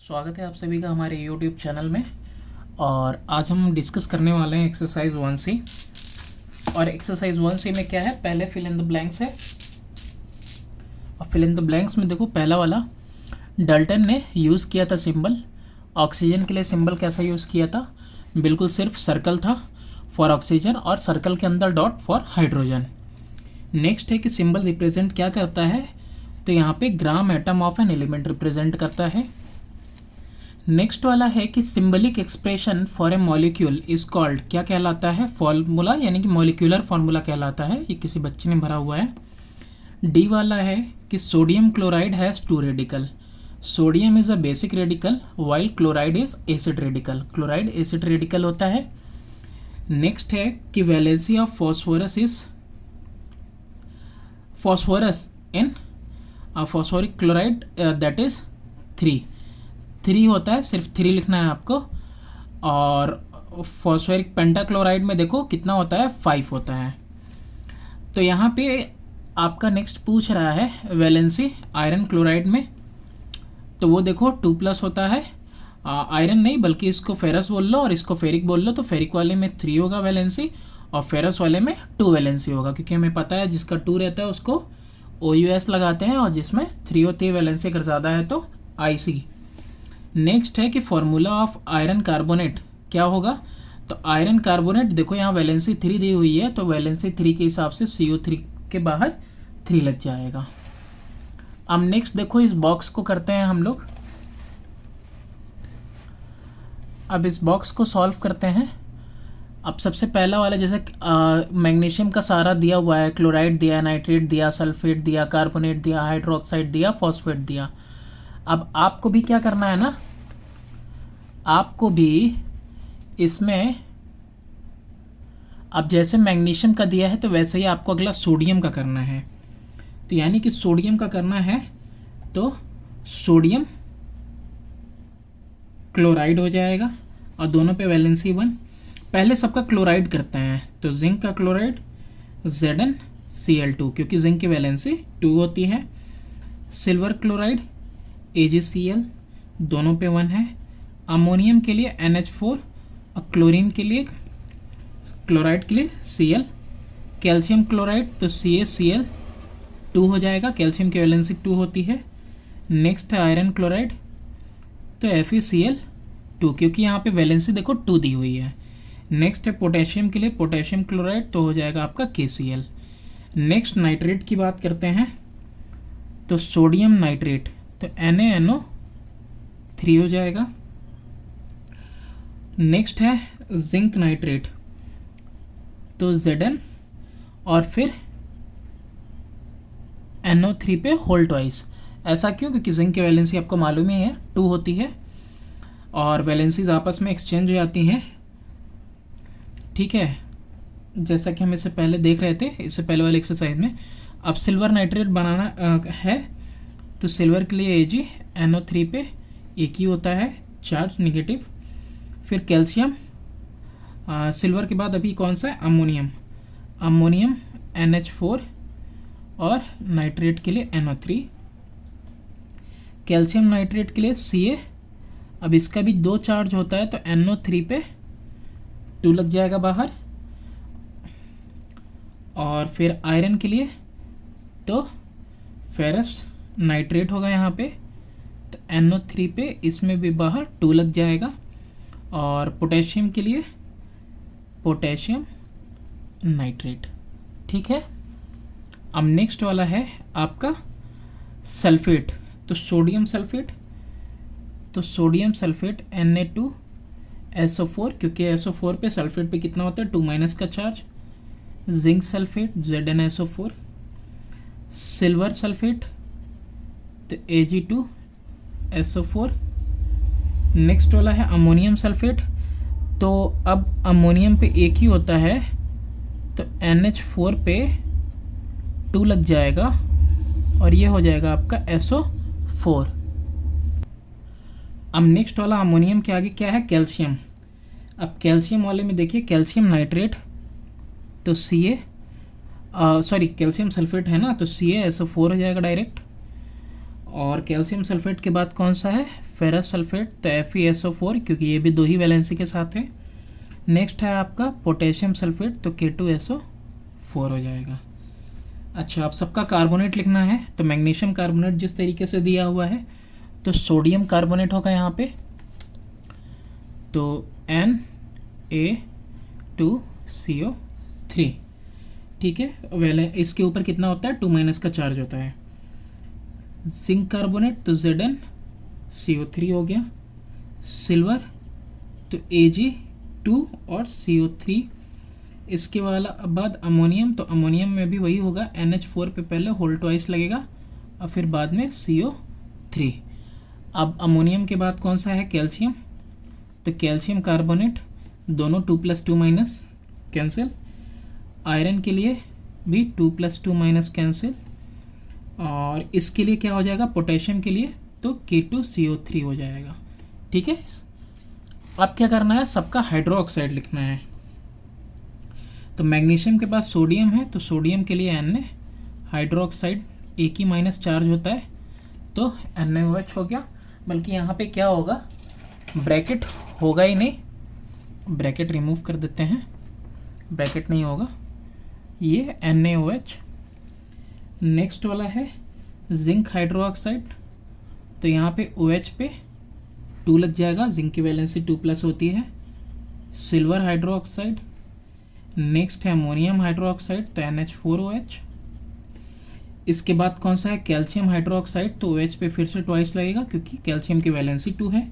स्वागत है आप सभी का हमारे YouTube चैनल में। और आज हम डिस्कस करने वाले हैं एक्सरसाइज 1C। और एक्सरसाइज 1C में क्या है, पहले फिल इन द ब्लैंक्स है। और फिल इन द ब्लैंक्स में देखो, पहला वाला डाल्टन ने यूज़ किया था सिंबल। ऑक्सीजन के लिए सिंबल कैसा यूज़ किया था, बिल्कुल सिर्फ सर्कल था फॉर ऑक्सीजन और सर्कल के अंदर डॉट फॉर हाइड्रोजन। नेक्स्ट है कि सिंबल रिप्रेजेंट क्या करता है, तो यहाँ पे gram atom of an element represent करता है। नेक्स्ट वाला है कि symbolic expression for a molecule is called, क्या कहलाता है, फॉर्मूला, यानी कि मॉलिक्यूलर फॉर्मूला कहलाता है। ये किसी बच्चे ने भरा हुआ है। डी वाला है कि sodium chloride has 2 radical. Sodium is a basic radical while chloride is acid radical. Chloride acid radical होता है। नेक्स्ट है कि valency of phosphorus is phosphorus in phosphoric chloride that is 3 होता है, सिर्फ 3 लिखना है आपको। और फॉस्फोरिक पेंटाक्लोराइड में देखो कितना होता है, 5 होता है। तो यहाँ पे आपका नेक्स्ट पूछ रहा है वैलेंसी आयरन क्लोराइड में, तो वो देखो 2+ होता है। आयरन नहीं बल्कि इसको फेरस बोल लो और इसको फेरिक बोल लो, तो फेरिक वाले में 3 होगा वैलेंसी और फेरस वाले में 2 वैलेंसी होगा, क्योंकि हमें पता है जिसका 2 रहता है उसको OUS लगाते हैं और जिसमें 3 होती है वैलेंसी अगर ज़्यादा है तो IC। नेक्स्ट है कि फॉर्मूला ऑफ आयरन कार्बोनेट क्या होगा, तो आयरन कार्बोनेट देखो यहाँ वैलेंसी 3 दी हुई है, तो वैलेंसी 3 के हिसाब से CO3 के बाहर 3 लग जाएगा। अब नेक्स्ट देखो इस बॉक्स को करते हैं हम लोग। अब इस बॉक्स को सॉल्व करते हैं। अब सबसे पहला वाला जैसे मैग्नीशियम का सारा दिया हुआ है, क्लोराइड दिया, नाइट्रेट दिया, सल्फेट दिया, कार्बोनेट दिया, हाइड्रोक्साइड दिया, फॉस्फेट दिया। अब आपको भी क्या करना है ना, आपको भी इसमें अब जैसे मैग्नीशियम का दिया है तो वैसे ही आपको अगला सोडियम का करना है। तो यानी कि सोडियम का करना है तो सोडियम क्लोराइड हो जाएगा और दोनों पे वैलेंसी 1। पहले सबका क्लोराइड करते हैं, तो जिंक का क्लोराइड ZnCl2, क्योंकि जिंक की वैलेंसी 2 होती है। सिल्वर क्लोराइड AgCl, दोनों पे 1 है। अमोनियम के लिए NH4 और क्लोरीन के लिए, क्लोराइड के लिए Cl। कैल्शियम क्लोराइड तो CaCl2 हो जाएगा, कैल्शियम की वैलेंसी 2 होती है। नेक्स्ट है आयरन क्लोराइड तो FeCl2, क्योंकि यहाँ पे वैलेंसी देखो 2 दी हुई है। नेक्स्ट है पोटेशियम के लिए पोटेशियम क्लोराइड, तो हो जाएगा आपका KCl। नेक्स्ट नाइट्रेट की बात करते हैं, तो सोडियम नाइट्रेट तो NaNO3 हो जाएगा। नेक्स्ट है जिंक नाइट्रेट तो Zn और फिर NO3 पे होल ट्वाइस। ऐसा क्यों, क्योंकि जिंक की वैलेंसी आपको मालूम ही है 2 होती है और वैलेंसीज आपस में एक्सचेंज हो जाती हैं, ठीक है, जैसा कि हम इससे पहले देख रहे थे इससे पहले वाले एक्सरसाइज में। अब सिल्वर नाइट्रेट बनाना है, तो सिल्वर के लिए Ag NO3 पे एक ही होता है चार्ज नेगेटिव। फिर कैल्शियम, सिल्वर के बाद अभी कौन सा है, अमोनियम NH4 और नाइट्रेट के लिए NO3। कैल्शियम नाइट्रेट के लिए Ca, अब इसका भी 2 चार्ज होता है तो NO3 पे 2 लग जाएगा बाहर। और फिर आयरन के लिए तो फेरस नाइट्रेट होगा यहाँ पे, तो NO3 पे इसमें भी बाहर 2 लग जाएगा। और पोटेशियम के लिए पोटेशियम नाइट्रेट, ठीक है। अब नेक्स्ट वाला है आपका सल्फेट, तो सोडियम सल्फेट तो सोडियम सल्फेट Na2SO4, क्योंकि SO4 पे सल्फेट पे कितना होता है 2- का charge. Zinc sulphate ZnSO4। Silver sulphate तो Ag2SO4। नेक्स्ट वाला है अमोनियम सल्फेट, तो अब अमोनियम पे एक ही होता है तो NH4 पे 2 लग जाएगा और ये हो जाएगा आपका SO4। अब नेक्स्ट वाला अमोनियम के आगे क्या है, कैल्शियम। अब कैल्शियम वाले में देखिए कैल्शियम नाइट्रेट तो कैल्शियम सल्फेट है ना, तो CaSO4 हो जाएगा डायरेक्ट। और कैल्शियम सल्फेट के बाद कौन सा है, फेरस सल्फेट, तो FeSO4 क्योंकि ये भी 2 ही वैलेंसी के साथ है। नेक्स्ट है आपका पोटेशियम सल्फेट, तो K2SO4 हो जाएगा। अच्छा, आप सबका कार्बोनेट लिखना है, तो मैग्नीशियम कार्बोनेट जिस तरीके से दिया हुआ है तो सोडियम कार्बोनेट होगा यहाँ पे, तो Na2CO3, ठीक है। वेल इसके ऊपर कितना होता है, 2- का चार्ज होता है। जिंक कार्बोनेट तो ZnCO3 हो गया। सिल्वर तो Ag2 और CO3। इसके बाद अमोनियम, तो अमोनियम में भी वही होगा, NH4 पे पहले होल ट्वाइस लगेगा और फिर बाद में CO3। अब अमोनियम के बाद कौन सा है, कैल्शियम, तो कैल्शियम कार्बोनेट, दोनों 2+2- कैंसिल। आयरन के लिए भी 2+2- कैंसिल। और इसके लिए क्या हो जाएगा, पोटेशियम के लिए तो K2CO3 हो जाएगा, ठीक है। अब क्या करना है, सबका हाइड्रो ऑक्साइड लिखना है। तो मैग्नीशियम के पास सोडियम है, तो सोडियम के लिए Na, हाइड्रो ऑक्साइड एक ही माइनस चार्ज होता है तो NaOH हो गया। बल्कि यहाँ पे क्या होगा, ब्रैकेट होगा ही नहीं, ब्रैकेट रिमूव कर देते हैं, ब्रैकेट नहीं होगा, ये NaOH। नेक्स्ट वाला है जिंक हाइड्रो ऑक्साइड, तो यहाँ पे OH पे 2 लग जाएगा, जिंक की वैलेंसी 2+ होती है। Silver hydro oxide. नेक्स्ट है अमोनियम हाइड्रो ऑक्साइड, तो NH4OH। इसके बाद कौन सा है, कैल्शियम हाइड्रो ऑक्साइड, तो OH पे फिर से ट्वाइस लगेगा क्योंकि कैल्शियम की वैलेंसी 2 है।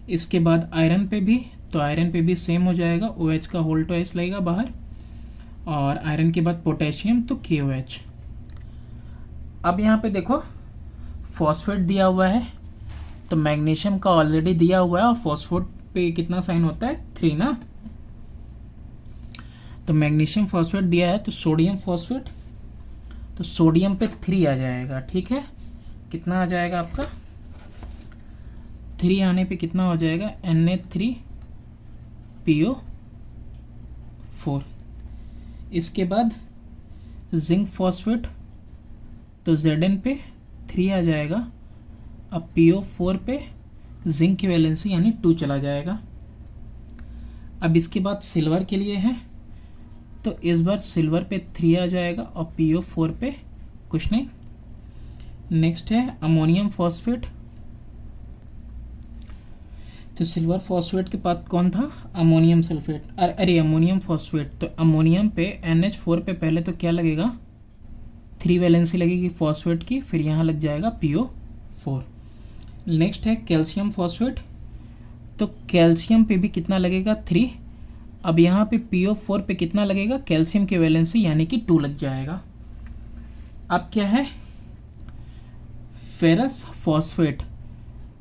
इसके बाद आयरन पे भी, तो आयरन पे भी सेम हो जाएगा, OH का होल ट्वाइस लगेगा बाहर। और आयरन के बाद पोटेशियम, तो KOH। अब यहाँ पे देखो फॉस्फेट दिया हुआ है, तो मैग्नीशियम का ऑलरेडी दिया हुआ है और फॉस्फेट पे कितना साइन होता है, 3 ना, तो मैग्नीशियम फॉस्फेट दिया है, तो सोडियम फॉस्फेट, तो सोडियम पे 3 आ जाएगा, ठीक है। कितना आ जाएगा आपका, 3 आने पे कितना हो जाएगा, Na3PO4। इसके बाद जिंक फॉस्फेट, तो Zn पे 3 आ जाएगा, अब PO4 पे जिंक की वैलेंसी यानी 2 चला जाएगा। अब इसके बाद सिल्वर के लिए है, तो इस बार सिल्वर पे 3 आ जाएगा और PO4 पे कुछ नहीं। नेक्स्ट है अमोनियम फॉस्फेट, तो सिल्वर फॉस्फेट के बाद कौन था, अमोनियम सल्फेट, अरे अमोनियम फॉस्फेट, तो अमोनियम पे NH4 पे पहले तो क्या लगेगा, 3 वैलेंसी लगेगी फॉस्फेट की, फिर यहाँ लग जाएगा PO4। नेक्स्ट है कैल्शियम फॉस्फेट, तो कैल्शियम पे भी कितना लगेगा, 3। अब यहाँ पे PO4 पे कितना लगेगा, कैल्शियम की वैलेंसी यानी कि 2 लग जाएगा। अब क्या है, फेरस फॉस्फेट,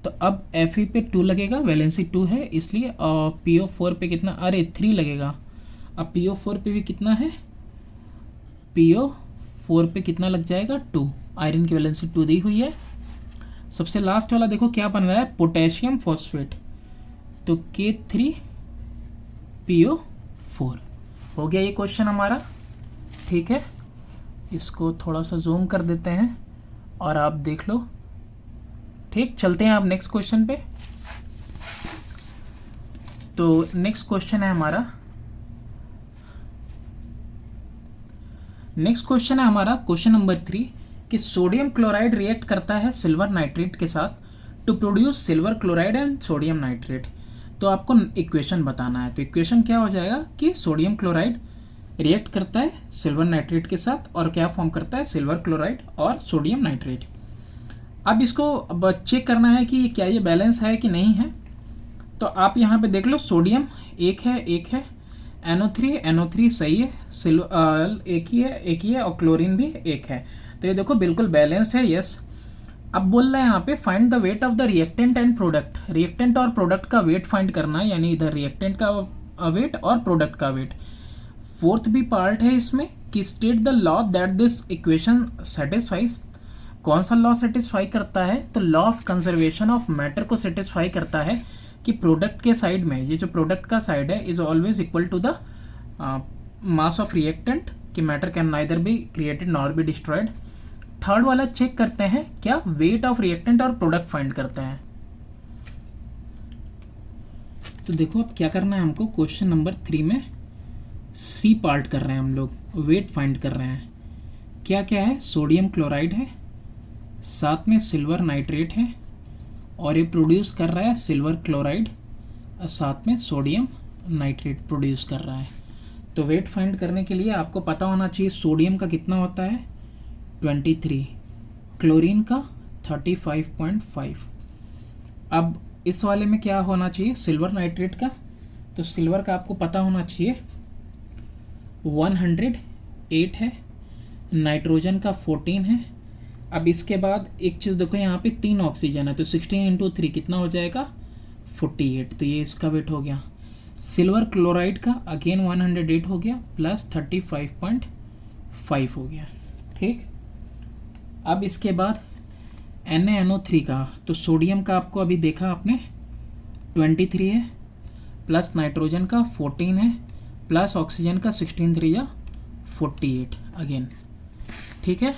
तो अब Fe पे 2 लगेगा, वैलेंसी 2 है इसलिए, और PO4 पे कितना, अरे 3 लगेगा। अब PO4 पे भी कितना है, PO4 पे कितना लग जाएगा, 2, आयरन की वैलेंसी 2 दी हुई है। सबसे लास्ट वाला देखो क्या बन रहा है, पोटेशियम फॉस्फेट, तो K3PO4 हो गया ये क्वेश्चन हमारा, ठीक है। इसको थोड़ा सा जूम कर देते हैं और आप देख लो, ठीक। चलते हैं आप नेक्स्ट क्वेश्चन पे। तो नेक्स्ट क्वेश्चन है हमारा, क्वेश्चन नंबर 3 कि सोडियम क्लोराइड रिएक्ट करता है सिल्वर नाइट्रेट के साथ to produce silver chloride and sodium nitrate. तो आपको इक्वेशन बताना है, तो इक्वेशन क्या हो जाएगा कि सोडियम क्लोराइड रिएक्ट करता है सिल्वर नाइट्रेट के साथ और क्या फॉर्म करता है, सिल्वर क्लोराइड और सोडियम नाइट्रेट। अब इसको अब चेक करना है कि क्या ये बैलेंस है कि नहीं है। तो आप यहाँ पे देख लो, सोडियम एक है, NO3 सही है, सिल्वर एक ही है और क्लोरीन भी एक है, तो ये देखो बिल्कुल बैलेंस्ड है, यस। अब बोल रहा है यहाँ पे find the weight of the reactant and product, reactant और प्रोडक्ट का वेट फाइंड करना है, यानी इधर रिएक्टेंट का वेट और प्रोडक्ट का वेट। फोर्थ भी पार्ट है इसमें कि state the law that this equation satisfies. कौन सा लॉ सेटिस्फाई करता है, तो law of conservation of matter को सेटिस्फाई करता है कि प्रोडक्ट के साइड में, ये जो प्रोडक्ट का साइड है is always equal to the mass of reactant, कि matter can neither be created nor be destroyed. Third वाला चेक करते हैं क्या, वेट ऑफ रिएक्टेंट और प्रोडक्ट फाइंड करते हैं। तो देखो अब क्या करना है हमको, क्वेश्चन नंबर 3 में सी पार्ट कर रहे हैं हम लोग, वेट फाइंड कर रहे हैं। क्या क्या है, सोडियम क्लोराइड है, साथ में सिल्वर नाइट्रेट है, और ये प्रोड्यूस कर रहा है सिल्वर क्लोराइड, और साथ में सोडियम नाइट्रेट प्रोड्यूस कर रहा है। तो वेट फाइंड करने के लिए आपको पता होना चाहिए सोडियम का कितना होता है 23, क्लोरीन का 35.5। अब इस वाले में क्या होना चाहिए, सिल्वर नाइट्रेट का, तो सिल्वर का आपको पता होना चाहिए 108 है, नाइट्रोजन का 14 है। अब इसके बाद एक चीज़ देखो, यहाँ पे 3 ऑक्सीजन है, तो 16 × 3 कितना हो जाएगा 48, तो ये इसका वेट हो गया। सिल्वर क्लोराइड का अगेन 108 हो गया प्लस 35.5 हो गया, ठीक। अब इसके बाद NaNO3 का, तो सोडियम का आपको अभी देखा आपने 23 है, प्लस नाइट्रोजन का 14 है, प्लस ऑक्सीजन का 16 3 या 48 अगेन, ठीक है।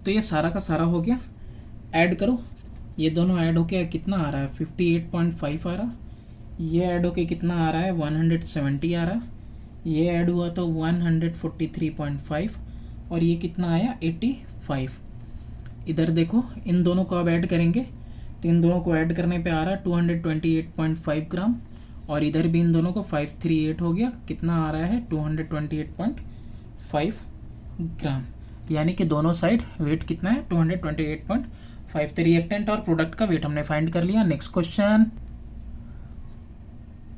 तो ये सारा का सारा हो गया, ऐड करो, ये दोनों ऐड होके कितना आ रहा है 58.5 आ रहा, ये ऐड होके कितना आ रहा है 170 आ रहा, ये ऐड हुआ तो 143.5, और ये कितना आया 85। इधर देखो इन दोनों को अब ऐड करेंगे, तो इन दोनों को ऐड करने पे आ रहा है 228.5 ग्राम, और इधर भी इन दोनों को 538 हो गया, कितना आ रहा है 228.5 ग्राम, यानी कि दोनों साइड वेट कितना है 228.5। तो रिएक्टेंट और प्रोडक्ट का वेट हमने फाइंड कर लिया। नेक्स्ट क्वेश्चन,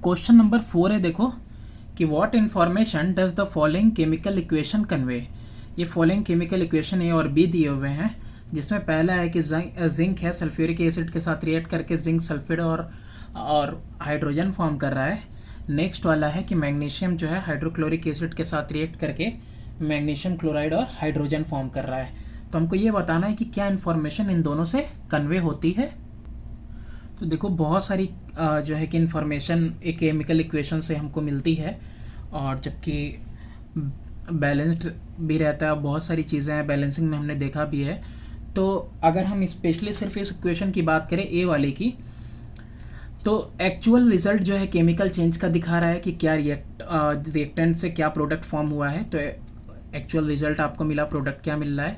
क्वेश्चन नंबर 4 है, देखो कि what information does the following chemical equation convey. ये फॉलोइंग केमिकल इक्वेशन ए और बी दिए हुए हैं, जिसमें पहला है कि जिंक है सल्फ्यूरिक एसिड के साथ रिएक्ट करके जिंक सल्फेट और हाइड्रोजन फॉर्म कर रहा है। नेक्स्ट वाला है कि मैग्नीशियम जो है हाइड्रोक्लोरिक एसिड के साथ रिएक्ट करके मैग्नीशियम क्लोराइड और हाइड्रोजन फॉर्म कर रहा है। तो हमको ये बताना है कि क्या इन्फॉर्मेशन इन दोनों से कन्वे होती है। तो देखो बहुत सारी जो है कि इन्फॉर्मेशन एक केमिकल इक्वेशन से हमको मिलती है, और जबकि बैलेंस्ड भी रहता है, बहुत सारी चीज़ें हैं बैलेंसिंग में हमने देखा भी है। तो अगर हम स्पेशली सिर्फ इस इक्वेशन की बात करें ए वाले की, तो एक्चुअल रिजल्ट जो है केमिकल चेंज का दिखा रहा है कि क्या रिएक्टेंट से क्या प्रोडक्ट फॉर्म हुआ है, तो एक्चुअल रिजल्ट आपको मिला, प्रोडक्ट क्या मिल रहा है।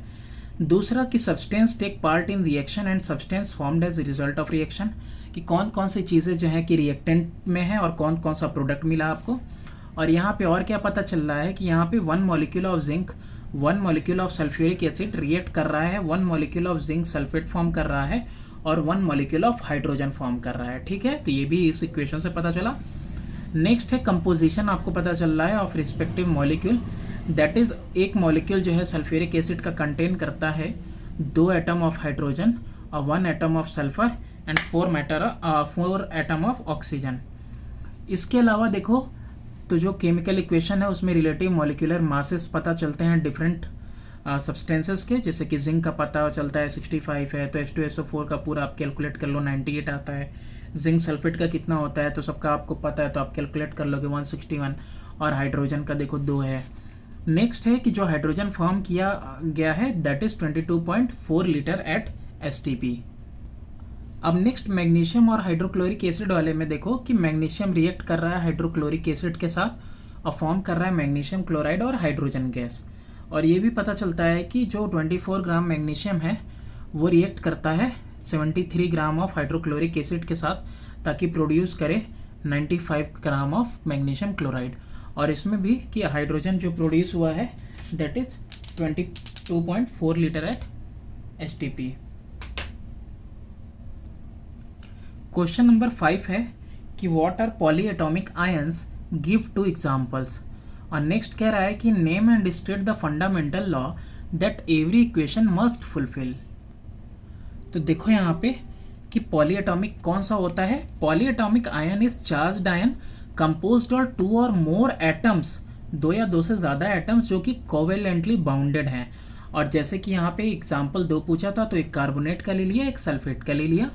दूसरा कि substance take part in reaction and substance formed as result of reaction, कि कौन कौन सी चीज़ें जो है कि रिएक्टेंट में है और कौन कौन सा प्रोडक्ट मिला आपको। और यहाँ पे और क्या पता चल रहा है कि यहाँ पे 1 molecule of zinc 1 molecule of sulphuric acid react कर रहा है, 1 molecule of zinc sulphate form कर रहा है, और 1 मॉलिक्यूल ऑफ हाइड्रोजन फॉर्म कर रहा है, ठीक है। तो ये भी इस इक्वेशन से पता चला। नेक्स्ट है कंपोजिशन आपको पता चल रहा है of respective molecule, that is एक मॉलिक्यूल जो है सल्फ्यूरिक एसिड का कंटेन करता है 2 एटम ऑफ हाइड्रोजन और 1 atom of sulphur and 4 atom of oxygen. इसके अलावा देखो तो जो केमिकल इक्वेशन है उसमें रिलेटिव मॉलिक्यूलर मासेस पता चलते हैं डिफरेंट सब्सटेंसेस के, जैसे कि जिंक का पता चलता है 65 है, तो H2SO4 का पूरा आप कैलकुलेट कर लो 98 आता है। जिंक सल्फेट का कितना होता है तो सबका आपको पता है, तो आप कैलकुलेट कर लोगे 161, और हाइड्रोजन का देखो 2 है। नेक्स्ट है कि जो हाइड्रोजन फॉर्म किया गया है that is 22.4 litre at STP। अब नेक्स्ट मैग्नीशियम और हाइड्रोक्लोरिक एसिड वाले में देखो कि मैग्नीशियम रिएक्ट कर रहा है हाइड्रोक्लोरिक एसिड के साथ और फॉर्म कर रहा है मैग्नीशियम क्लोराइड और हाइड्रोजन गैस। और ये भी पता चलता है कि जो 24 ग्राम मैग्नीशियम है वो रिएक्ट करता है 73 ग्राम ऑफ हाइड्रोक्लोरिक एसिड के साथ, ताकि प्रोड्यूस करे 95 ग्राम ऑफ मैग्नीशियम क्लोराइड। और इसमें भी कि हाइड्रोजन जो प्रोड्यूस हुआ है that is 22.4 litre at STP। Question number 5 है कि what are polyatomic ions, give 2 examples. और नेक्स्ट कह रहा है कि name and state the fundamental law that every equation must fulfil. तो देखो यहाँ पे कि पॉलीएटॉमिक कौन सा होता है। Polyatomic ion is charged ion composed और 2 और मोर एटम्स, 2 या 2 से ज़्यादा एटम्स जो कि कोवेलेंटली बाउंडेड हैं। और जैसे कि यहाँ पे एग्जाम्पल 2 पूछा था, तो एक कार्बोनेट का ले लिया, एक सल्फेट का ले लिया।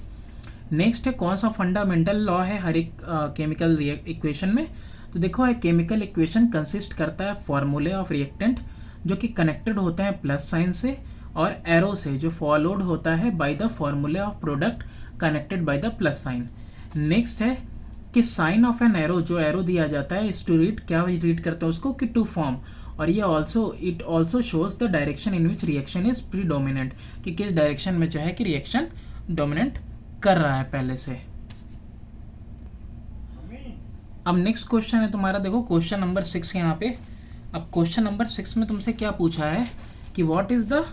नेक्स्ट है कौन सा फंडामेंटल लॉ है हर एक केमिकल इक्वेशन में। तो देखो एक केमिकल इक्वेशन कंसिस्ट करता है फॉर्मूले ऑफ रिएक्टेंट, जो कि कनेक्टेड होते हैं प्लस साइन से और एरो से, जो फॉलोड होता है बाय द फॉर्मूले of product connected by the plus sign. Next है कि साइन ऑफ एन एरो, जो एरो दिया जाता है इस टू रीड, क्या रीड करता है उसको, कि टू फॉर्म। और ये it also shows the direction in which reaction is predominant, कि किस डायरेक्शन में जो है कि रिएक्शन डोमिनेंट कर रहा है पहले से। अब नेक्स्ट क्वेश्चन है तुम्हारा, देखो क्वेश्चन नंबर 6 यहाँ पे। अब क्वेश्चन नंबर 6 में तुमसे क्या पूछा है कि व्हाट इज द,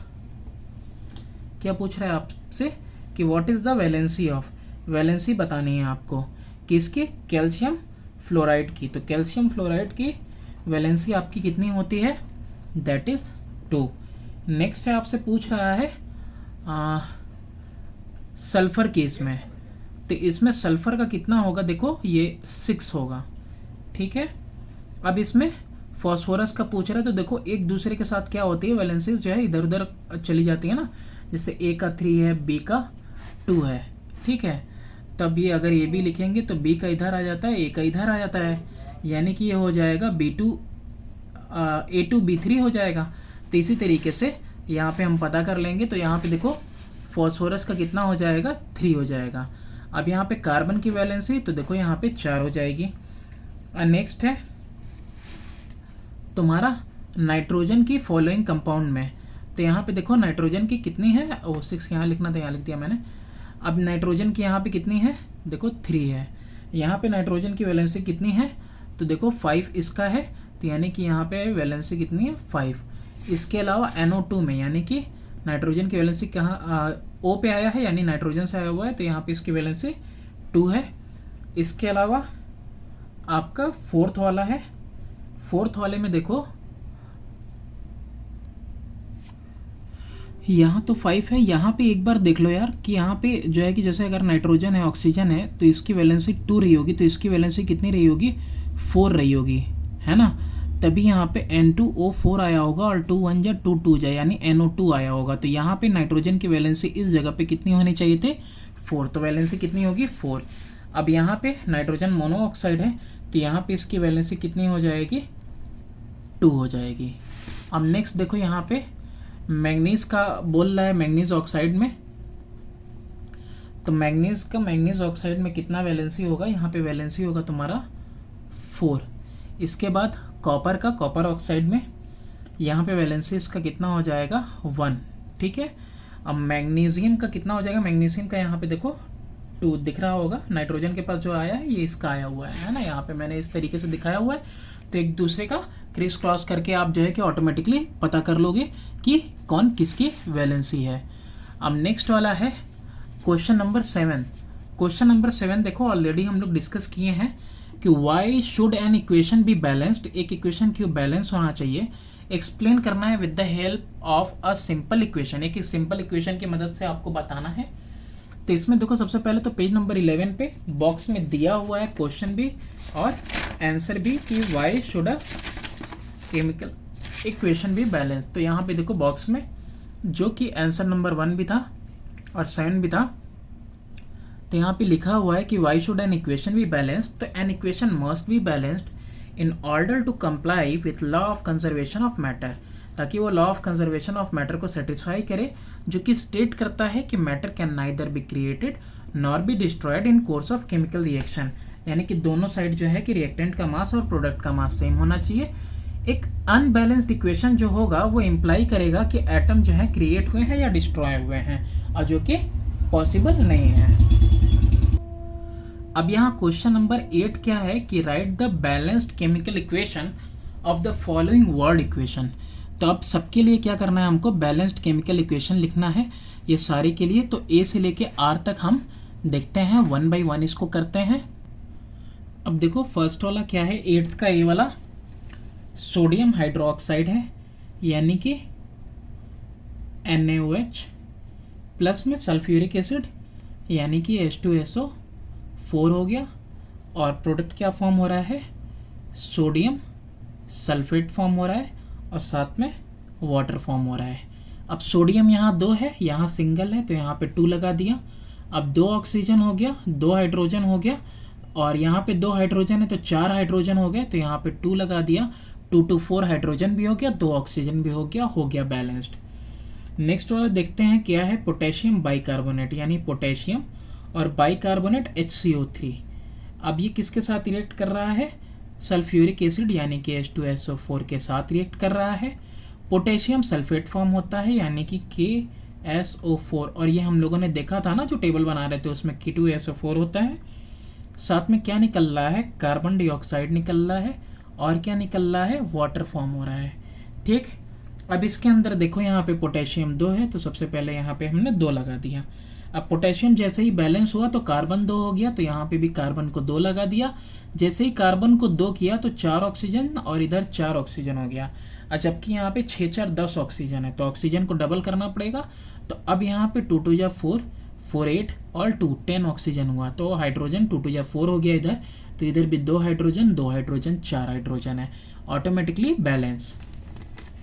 क्या पूछ रहा है आपसे कि what is the valency of, valency बतानी है आपको किसकी, कैल्शियम फ्लोराइड की। तो कैल्शियम फ्लोराइड की वैलेंसी आपकी कितनी होती है, दैट इज 2। नेक्स्ट है आपसे पूछ रहा है सल्फर की इसमें, तो इसमें सल्फर का कितना होगा, देखो ये 6 होगा, ठीक है। अब इसमें फॉस्फोरस का पूछ रहा है, तो देखो एक दूसरे के साथ क्या होती है, वैलेंसीज जो है इधर उधर चली जाती है ना, जैसे ए का 3 है, बी का 2 है, ठीक है। तब ये अगर ये भी लिखेंगे तो बी का इधर आ जाता है, ए का इधर आ जाता है, यानी कि ये हो जाएगा A2 B3 हो जाएगा। तो इसी तरीके से यहाँ पे हम पता कर लेंगे, तो यहाँ पे देखो फॉस्फोरस का कितना हो जाएगा, 3 हो जाएगा। अब यहाँ पे कार्बन की वैलेंसी, तो देखो यहाँ पे 4 हो जाएगी। नेक्स्ट है तुम्हारा नाइट्रोजन की फॉलोइंग कंपाउंड में, तो यहाँ पे देखो नाइट्रोजन की कितनी है, 6 यहाँ लिखना था, यहाँ लिख दिया मैंने। अब नाइट्रोजन की यहाँ पे कितनी है, देखो 3 है। यहाँ पे नाइट्रोजन की वैलेंसी कितनी है, तो देखो 5 इसका है, तो यानी कि यहाँ पे वैलेंसी कितनी है, 5। इसके अलावा NO2 में, यानी कि नाइट्रोजन की वैलेंसी कहाँ O पे आया है, यानी नाइट्रोजन से आया हुआ है, तो यहाँ पे इसकी वैलेंसी 2 है। इसके अलावा आपका 4th वाला है, 4th वाले में देखो यहाँ तो 5 है, यहाँ पे एक बार देख लो यार कि यहाँ पे जो है कि जैसे अगर नाइट्रोजन है, ऑक्सीजन है, तो इसकी वैलेंसी 2 रही होगी, तो इसकी वैलेंसी कितनी रही होगी, 4 रही होगी, है ना। तभी यहाँ पे N2O4 आया होगा और 2 1 जा 2 2 जा, यानी NO2 आया होगा। तो यहाँ पे नाइट्रोजन की वैलेंसी इस जगह पे कितनी होनी चाहिए थे, 4, तो वैलेंसी कितनी होगी, 4। अब यहाँ पे नाइट्रोजन मोनोऑक्साइड है, तो यहाँ पे इसकी वैलेंसी कितनी हो जाएगी, 2 हो जाएगी। अब नेक्स्ट देखो यहाँ पे मैंगनीज का बोल रहा है, मैंगनीज ऑक्साइड में, तो मैंगनीज ऑक्साइड में कितना वैलेंसी होगा, यहाँ पे वैलेंसी होगा तुम्हारा 4। इसके बाद कॉपर का, कॉपर ऑक्साइड में यहाँ पे वैलेंसी इसका कितना हो जाएगा, 1, ठीक है। अब मैग्नीशियम का कितना हो जाएगा, मैग्नीशियम का यहाँ पे देखो 2 दिख रहा होगा, नाइट्रोजन के पास जो आया है ये इसका आया हुआ है ना, यहाँ पे मैंने इस तरीके से दिखाया हुआ है। तो एक दूसरे का क्रिस क्रॉस करके आप जो है कि ऑटोमेटिकली पता कर लोगे कि कौन किसकी वैलेंसी है। अब नेक्स्ट वाला है क्वेश्चन नंबर 7। क्वेश्चन नंबर 7 देखो ऑलरेडी हम लोग डिस्कस किए हैं कि why should an equation be balanced, एक इक्वेशन क्यों बैलेंस होना चाहिए, एक्सप्लेन करना है with the help of a simple equation, एक सिंपल इक्वेशन की मदद से आपको बताना है। तो इसमें देखो सबसे पहले तो पेज नंबर 11 पे बॉक्स में दिया हुआ है क्वेश्चन भी और आंसर भी कि why should a chemical equation भी बैलेंस। तो यहाँ पे देखो बॉक्स में जो कि आंसर नंबर 1 भी था और 7 भी था, तो यहाँ पे लिखा हुआ है कि why should an equation be balanced, तो an equation must be balanced in order to comply with law of conservation of matter, ताकि वो law of conservation of matter को सेटिस्फाई करे, जो कि स्टेट करता है कि matter can neither be created nor be destroyed in course of chemical reaction, यानी कि दोनों साइड जो है कि रिएक्टेंट का मास और प्रोडक्ट का मास सेम होना चाहिए। एक अनबैलेंस्ड इक्वेशन जो होगा वो इम्प्लाई करेगा कि एटम जो है क्रिएट हुए हैं या डिस्ट्रॉय हुए हैं, और जो कि पॉसिबल नहीं है। अब यहाँ क्वेश्चन नंबर 8 क्या है कि right the balanced chemical equation of the following word equation. तो अब सबके लिए क्या करना है, हमको बैलेंस्ड केमिकल इक्वेशन लिखना है ये सारे के लिए। तो ए से लेके आर तक हम देखते हैं, 1 by 1 इसको करते हैं। अब देखो फर्स्ट वाला क्या है, 8th का ए वाला सोडियम हाइड्रोक्साइड है, यानी कि NaOH प्लस में सल्फ्यूरिक एसिड यानी कि H2SO4 हो गया, और प्रोडक्ट क्या फॉर्म हो रहा है, सोडियम सल्फेट फॉर्म हो रहा है और साथ में वाटर फॉर्म हो रहा है। अब सोडियम यहाँ 2 है, यहाँ सिंगल है, तो यहाँ पे 2 लगा दिया। अब 2 ऑक्सीजन हो गया, 2 हाइड्रोजन हो गया, और यहाँ पे 2 हाइड्रोजन है तो 4 हाइड्रोजन हो गए, तो यहाँ पे 2 लगा दिया। 2 to 4 हाइड्रोजन भी हो गया, 2 ऑक्सीजन भी हो गया बैलेंस्ड। नेक्स्ट वाला देखते हैं क्या है, पोटेशियम बाइकार्बोनेट यानी पोटेशियम और बाइकार्बोनेट HCO3। अब ये किसके साथ रिएक्ट कर रहा है, सल्फ्यूरिक एसिड यानी कि H2SO4 के साथ रिएक्ट कर रहा है। पोटेशियम सल्फेट फॉर्म होता है यानी कि KSO4, और ये हम लोगों ने देखा था ना जो टेबल बना रहे थे उसमें K2SO4 होता है। साथ में क्या निकल रहा है, कार्बन डाइऑक्साइड निकल रहा है, और क्या निकल रहा है, वाटर फॉर्म हो रहा है। ठीक, अब इसके अंदर देखो यहाँ पे पोटेशियम 2 है, तो सबसे पहले यहाँ पे हमने 2 लगा दिया। अब पोटेशियम जैसे ही बैलेंस हुआ तो कार्बन 2 हो गया, तो यहाँ पे भी कार्बन को 2 लगा दिया। जैसे ही कार्बन को 2 किया तो 4 ऑक्सीजन और इधर 4 ऑक्सीजन हो गया। और जबकि यहाँ पे 6 4 10 ऑक्सीजन है, तो ऑक्सीजन को डबल करना पड़ेगा। तो अब यहाँ पे 2 2 4 4 8 और 2 10 ऑक्सीजन हुआ, तो हाइड्रोजन 2 2 4 हो गया इधर, तो इधर भी 2 हाइड्रोजन 2 हाइड्रोजन 4 हाइड्रोजन है, ऑटोमेटिकली बैलेंस।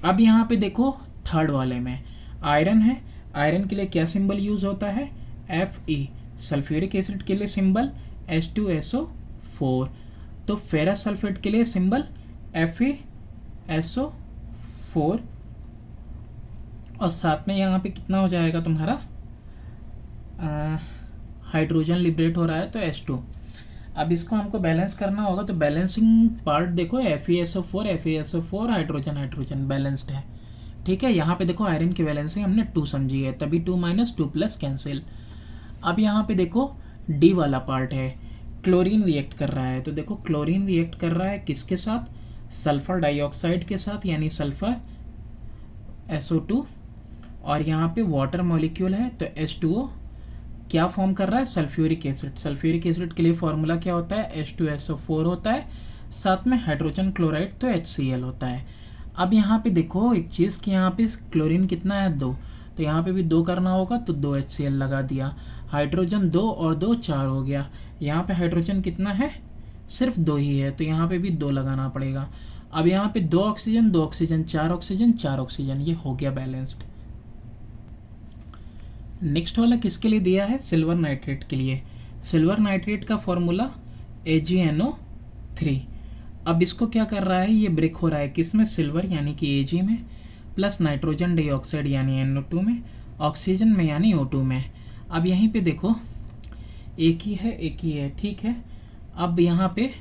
अब यहाँ पे देखो थर्ड वाले में आयरन है, आयरन के लिए क्या सिंबल यूज होता है, Fe। सल्फ्यूरिक एसिड के लिए सिंबल H2SO4। तो फेरस सल्फेट के लिए सिंबल FeSO4, और साथ में यहाँ पे कितना हो जाएगा तुम्हारा, हाइड्रोजन लिबरेट हो रहा है तो H2। अब इसको हमको बैलेंस करना होगा, तो बैलेंसिंग पार्ट देखो FeSO4 हाइड्रोजन हाइड्रोजन बैलेंस्ड है। ठीक है, यहाँ पे देखो आयरन की बैलेंसिंग हमने 2 समझी है, तभी 2 - 2 + कैंसिल। अब यहाँ पे देखो डी वाला पार्ट है, क्लोरीन रिएक्ट कर रहा है, तो देखो क्लोरीन रिएक्ट कर रहा है किसके साथ, सल्फर डाइऑक्साइड के साथ यानी सल्फर SO2, और यहाँ पे वाटर मॉलिक्यूल है तो H2O क्या फॉर्म कर रहा है, सल्फ्यूरिक एसिड। सल्फ्यूरिक एसिड के लिए फॉर्मूला क्या होता है, H2SO4 होता है, साथ में हाइड्रोजन क्लोराइड तो HCl होता है। अब यहाँ पे देखो एक चीज़ कि यहाँ पे क्लोरीन कितना है, 2, तो यहाँ पे भी 2 करना होगा, तो 2 HCl लगा दिया। हाइड्रोजन 2 और 2 4 हो गया। यहाँ पे हाइड्रोजन कितना है, सिर्फ 2 ही है, तो यहाँ पे भी 2 लगाना पड़ेगा। अब यहाँ पे 2 ऑक्सीजन 2 ऑक्सीजन 4 ऑक्सीजन 4 ऑक्सीजन, ये हो गया बैलेंस्ड। नेक्स्ट वाला किसके लिए दिया है, सिल्वर नाइट्रेट के लिए। सिल्वर नाइट्रेट का फॉर्मूला AgNO3। अब इसको क्या कर रहा है, ये ब्रेक हो रहा है किसमें, सिल्वर यानी कि Ag में, प्लस नाइट्रोजन डाइऑक्साइड यानी NO2 में, ऑक्सीजन में यानी O2 में। अब यहीं पे देखो एक ही है, ठीक है। अब यहाँ पे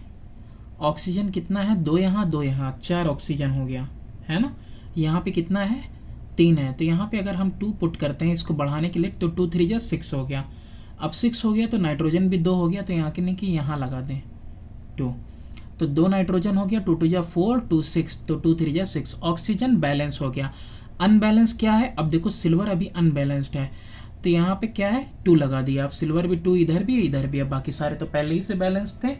ऑक्सीजन कितना है, 2 यहाँ 2 यहाँ, 4 ऑक्सीजन हो गया है ना। यहाँ पे कितना है, 3 है, तो यहाँ पे अगर हम 2 पुट करते हैं इसको बढ़ाने के लिए, तो 2 3 6 हो गया। अब 6 हो गया तो नाइट्रोजन भी 2 हो गया, तो यहाँ के नहीं कि यहाँ लगा दें 2, तो 2 नाइट्रोजन हो गया, 2 2 4 2 6, तो 2 3 6, ऑक्सीजन बैलेंस हो गया। अनबैलेंस क्या है, अब देखो सिल्वर अभी अनबैलेंस्ड है, तो यहाँ पे क्या है, 2 लगा दिया। अब सिल्वर भी 2 इधर भी इधर भी, अब बाकी सारे तो पहले ही से बैलेंस्ड थे।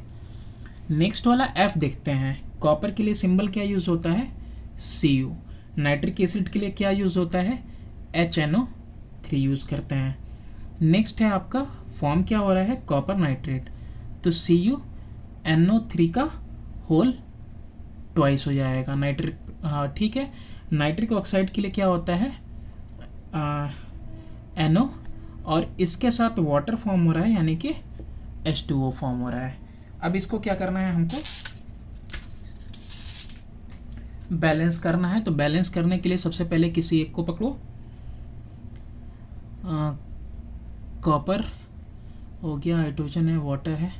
नेक्स्ट वाला F देखते हैं, कॉपर के लिए सिंबल क्या यूज होता है, Cu। नाइट्रिक एसिड के लिए क्या यूज होता है, HNO3 यूज करते हैं। नेक्स्ट है आपका फॉर्म क्या हो रहा है, कॉपर नाइट्रेट, तो CuNO3 का होल ट्वाइस हो जाएगा नाइट्रिक, हाँ ठीक है। नाइट्रिक ऑक्साइड के लिए क्या होता है, NO, और इसके साथ वाटर फॉर्म हो रहा है यानी कि H2O फॉर्म हो रहा है। अब इसको क्या करना है, हमको बैलेंस करना है। तो बैलेंस करने के लिए सबसे पहले किसी एक को पकड़ो, कॉपर हो गया, हाइड्रोजन है, वाटर है।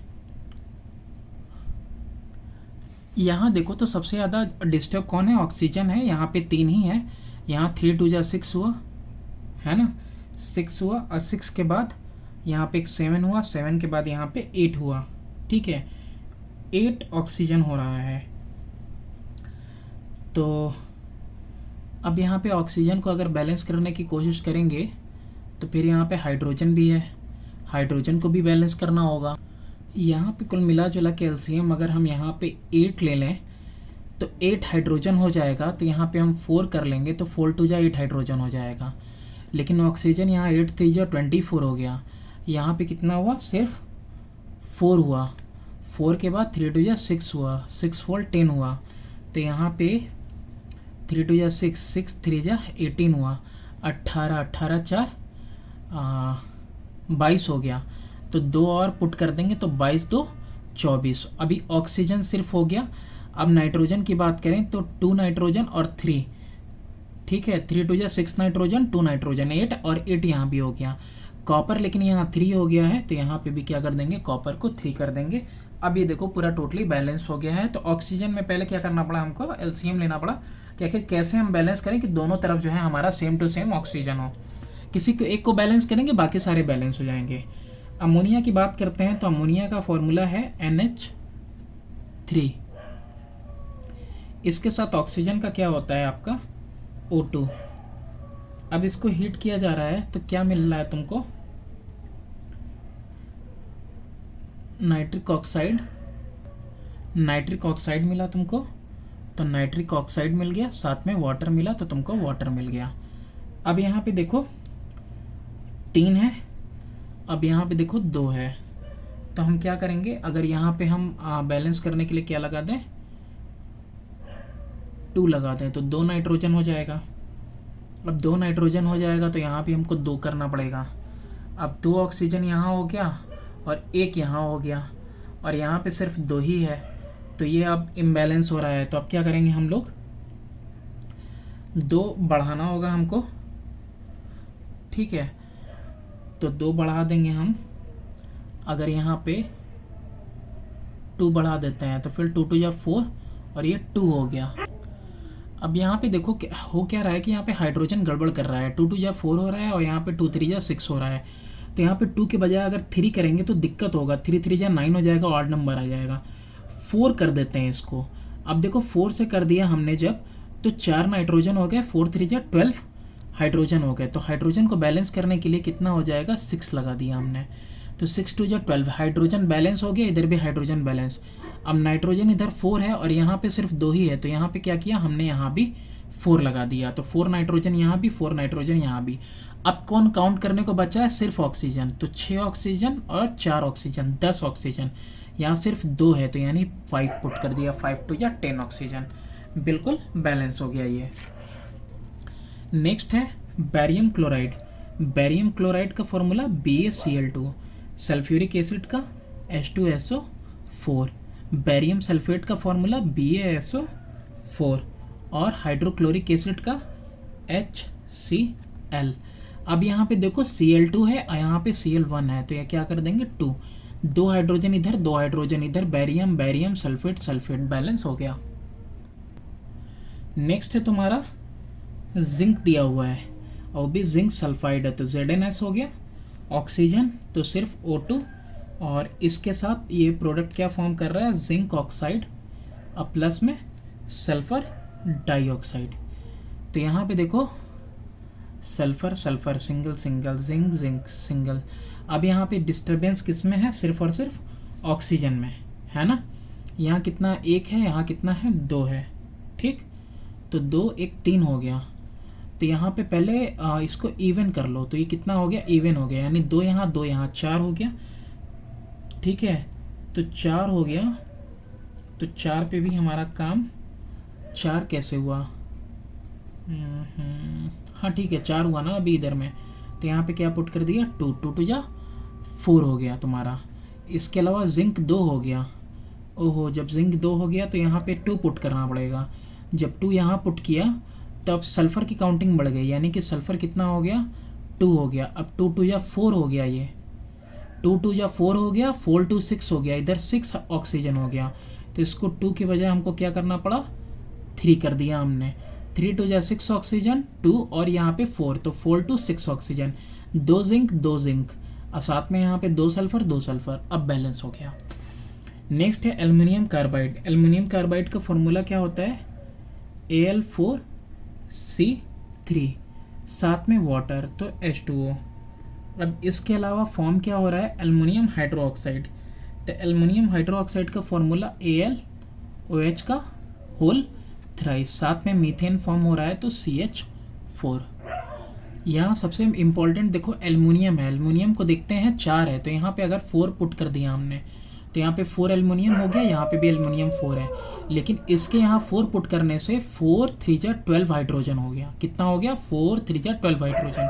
यहाँ देखो तो सबसे ज़्यादा डिस्टर्ब कौन है, ऑक्सीजन है, यहाँ पे 3 ही है, यहाँ 3 2 6 हुआ है ना, 6 हुआ, और 6 के बाद यहाँ पे एक 7 हुआ, 7 के बाद यहाँ पे 8 हुआ, ठीक है, 8 ऑक्सीजन हो रहा है। तो अब यहाँ पे ऑक्सीजन को अगर बैलेंस करने की कोशिश करेंगे तो फिर यहाँ पे हाइड्रोजन भी है, हाइड्रोजन को भी बैलेंस करना होगा। यहाँ पे कुल मिला जुला के एलसीएम अगर हम यहाँ पे 8 ले लें तो 8 हाइड्रोजन हो जाएगा, तो यहाँ पे हम 4 कर लेंगे तो 4 2 8 हाइड्रोजन हो जाएगा। लेकिन ऑक्सीजन यहाँ 8 3 24 हो गया, यहाँ पे कितना हुआ, सिर्फ 4 हुआ, 4 के बाद 3 2 6 हुआ, 6 4 10 हुआ, तो यहाँ पे 3 2 6 6 3 18 हुआ, 18 18 4 22 हो गया। तो 2 और पुट कर देंगे तो 22 2 24। अभी ऑक्सीजन सिर्फ हो गया, अब नाइट्रोजन की बात करें तो 2 नाइट्रोजन और 3, ठीक है, 3 2 6 नाइट्रोजन, 2 नाइट्रोजन 8 और 8 यहाँ भी हो गया। कॉपर लेकिन यहाँ 3 हो गया है तो यहाँ पे भी क्या कर देंगे, कॉपर को 3 कर देंगे। अब ये देखो पूरा टोटली बैलेंस हो गया है। तो ऑक्सीजन में पहले क्या करना पड़ा हमको, एलसीएम लेना पड़ा कि आखिर कैसे हम बैलेंस करें कि दोनों तरफ जो है हमारा सेम टू सेम ऑक्सीजन हो। किसी को एक को बैलेंस करेंगे बाकी सारे बैलेंस हो जाएंगे। अमोनिया की बात करते हैं तो अमोनिया का फॉर्मूला है NH3। इसके साथ ऑक्सीजन का क्या होता है आपका O2। अब इसको हीट किया जा रहा है तो क्या मिल रहा है तुमको, नाइट्रिक ऑक्साइड मिला तुमको, तो नाइट्रिक ऑक्साइड मिल गया, साथ में वाटर मिला तो तुमको वाटर मिल गया। अब यहाँ पे देखो 3 है, अब यहाँ पे देखो 2 है, तो हम क्या करेंगे, अगर यहाँ पे हम बैलेंस करने के लिए क्या लगा दें, 2 लगा दें तो 2 नाइट्रोजन हो जाएगा। अब 2 नाइट्रोजन हो जाएगा तो यहाँ भी हमको 2 करना पड़ेगा। अब 2 ऑक्सीजन यहाँ हो गया और 1 यहाँ हो गया और यहाँ पे सिर्फ 2 ही है, तो ये अब इम्बैलेंस हो रहा है। तो अब क्या करेंगे हम लोग, 2 बढ़ाना होगा हमको, ठीक है, तो 2 बढ़ा देंगे हम। अगर यहाँ पे 2 बढ़ा देते हैं तो फिर 2 2 या 4 और ये 2 हो गया। अब यहाँ पे देखो हो क्या रहा है कि यहाँ पे हाइड्रोजन गड़बड़ कर रहा है, 2 2 या 4 हो रहा है और यहाँ पे 2 3 या 6 हो रहा है। तो यहाँ पे 2 के बजाय अगर 3 करेंगे तो दिक्कत होगा, 3 3 या 9 हो जाएगा, ऑड नंबर आ जाएगा। 4 कर देते हैं इसको। अब देखो 4 से कर दिया हमने जब, तो 4 नाइट्रोजन हो गए, 4 3 या 12 हाइड्रोजन हो गए। तो हाइड्रोजन को बैलेंस करने के लिए कितना हो जाएगा, 6 लगा दिया हमने, तो 6 2 या 12 हाइड्रोजन बैलेंस हो गया, इधर भी हाइड्रोजन बैलेंस। अब नाइट्रोजन इधर 4 है और यहाँ पे सिर्फ 2 ही है, तो यहाँ पे क्या किया हमने, यहाँ भी 4 लगा दिया, तो 4 नाइट्रोजन यहाँ भी, 4 नाइट्रोजन यहाँ भी। अब कौन काउंट करने को बचा है, सिर्फ ऑक्सीजन, तो 6 ऑक्सीजन और 4 ऑक्सीजन, 10 ऑक्सीजन। यहाँ सिर्फ 2 है तो यानी 5 पुट कर दिया, 5 2 या 10 ऑक्सीजन, बिल्कुल बैलेंस हो गया ये। नेक्स्ट है बैरियम क्लोराइड। बैरियम क्लोराइड का फॉर्मूला BaCl2, सल्फ्यूरिक एसिड का H2SO4, बैरियम सल्फेट का फॉर्मूला BaSO4 और हाइड्रोक्लोरिक एसिड का HCl। अब यहाँ पे देखो Cl2 है और यहाँ पे Cl1 है, तो ये क्या कर देंगे 2, 2 हाइड्रोजन इधर 2 हाइड्रोजन इधर, barium barium sulphate sulphate, balance हो गया। नेक्स्ट है तुम्हारा जिंक दिया हुआ है और भी जिंक सल्फाइड है, तो ZnS हो गया। ऑक्सीजन तो सिर्फ O2 और इसके साथ ये प्रोडक्ट क्या फॉर्म कर रहा है, जिंक ऑक्साइड, अब प्लस में सल्फर डाइऑक्साइड। तो यहाँ पे देखो sulphur sulphur single single, zinc zinc single. अब यहाँ पे डिस्टर्बेंस किस में है, सिर्फ और सिर्फ ऑक्सीजन में है ना। यहाँ कितना 1 है, यहाँ कितना है 2 है, ठीक, तो 2 1 3 हो गया। तो यहाँ पे पहले इसको इवन कर लो, तो ये कितना हो गया, इवन हो गया, यानी 2 यहाँ 2 यहाँ 4 हो गया, ठीक है, तो 4 हो गया। तो 4 पे भी हमारा काम, 4 कैसे हुआ, हाँ ठीक है 4 हुआ ना अभी इधर में, तो यहाँ पे क्या पुट कर दिया 2 2 2 या 4 हो गया तुम्हारा। इसके अलावा जिंक 2 हो गया, ओहो जब जिंक 2 हो गया तो यहाँ पे 2 पुट करना पड़ेगा। जब 2 यहाँ पुट किया तब सल्फ़र की काउंटिंग बढ़ गई, यानी कि सल्फ़र कितना हो गया 2 हो गया। अब 2 2 या 4 हो गया, ये 2 2 या 4 हो गया, 4 2 6 हो गया, इधर 6 ऑक्सीजन हो गया। तो इसको 2 के बजाय हमको क्या करना पड़ा, 3 कर दिया हमने, 3 2 या 6 ऑक्सीजन 2 और यहाँ पे 4, तो 4 2 6 ऑक्सीजन, 2 जिंक 2 जिंक और साथ में यहाँ पे 2 सल्फ़र 2 सल्फ़र, अब बैलेंस हो गया। नेक्स्ट है एल्युमिनियम कार्बाइड। एल्युमिनियम कार्बाइड का फॉर्मूला क्या होता है, Al4C3, साथ में वाटर तो H2O। अब इसके अलावा फॉर्म क्या हो रहा है, एल्युमिनियम हाइड्रोक्साइड। तो एल्युमिनियम हाइड्रोक्साइड का फॉर्मूला AlOH का होल थ्राइस, साथ में मीथेन फॉर्म हो रहा है तो CH4। यहाँ सबसे इम्पोर्टेंट देखो एल्युमिनियम है, एल्युमिनियम को देखते हैं 4 है, तो यहाँ पे अगर 4 पुट कर दिया हमने तो यहाँ पे 4 एल्युमिनियम हो गया, यहाँ पे भी एल्युमिनियम 4 है, लेकिन इसके यहाँ 4 पुट करने से 4 3 जा 12 हाइड्रोजन हो गया। कितना हो गया, 4 3 जा 12 हाइड्रोजन,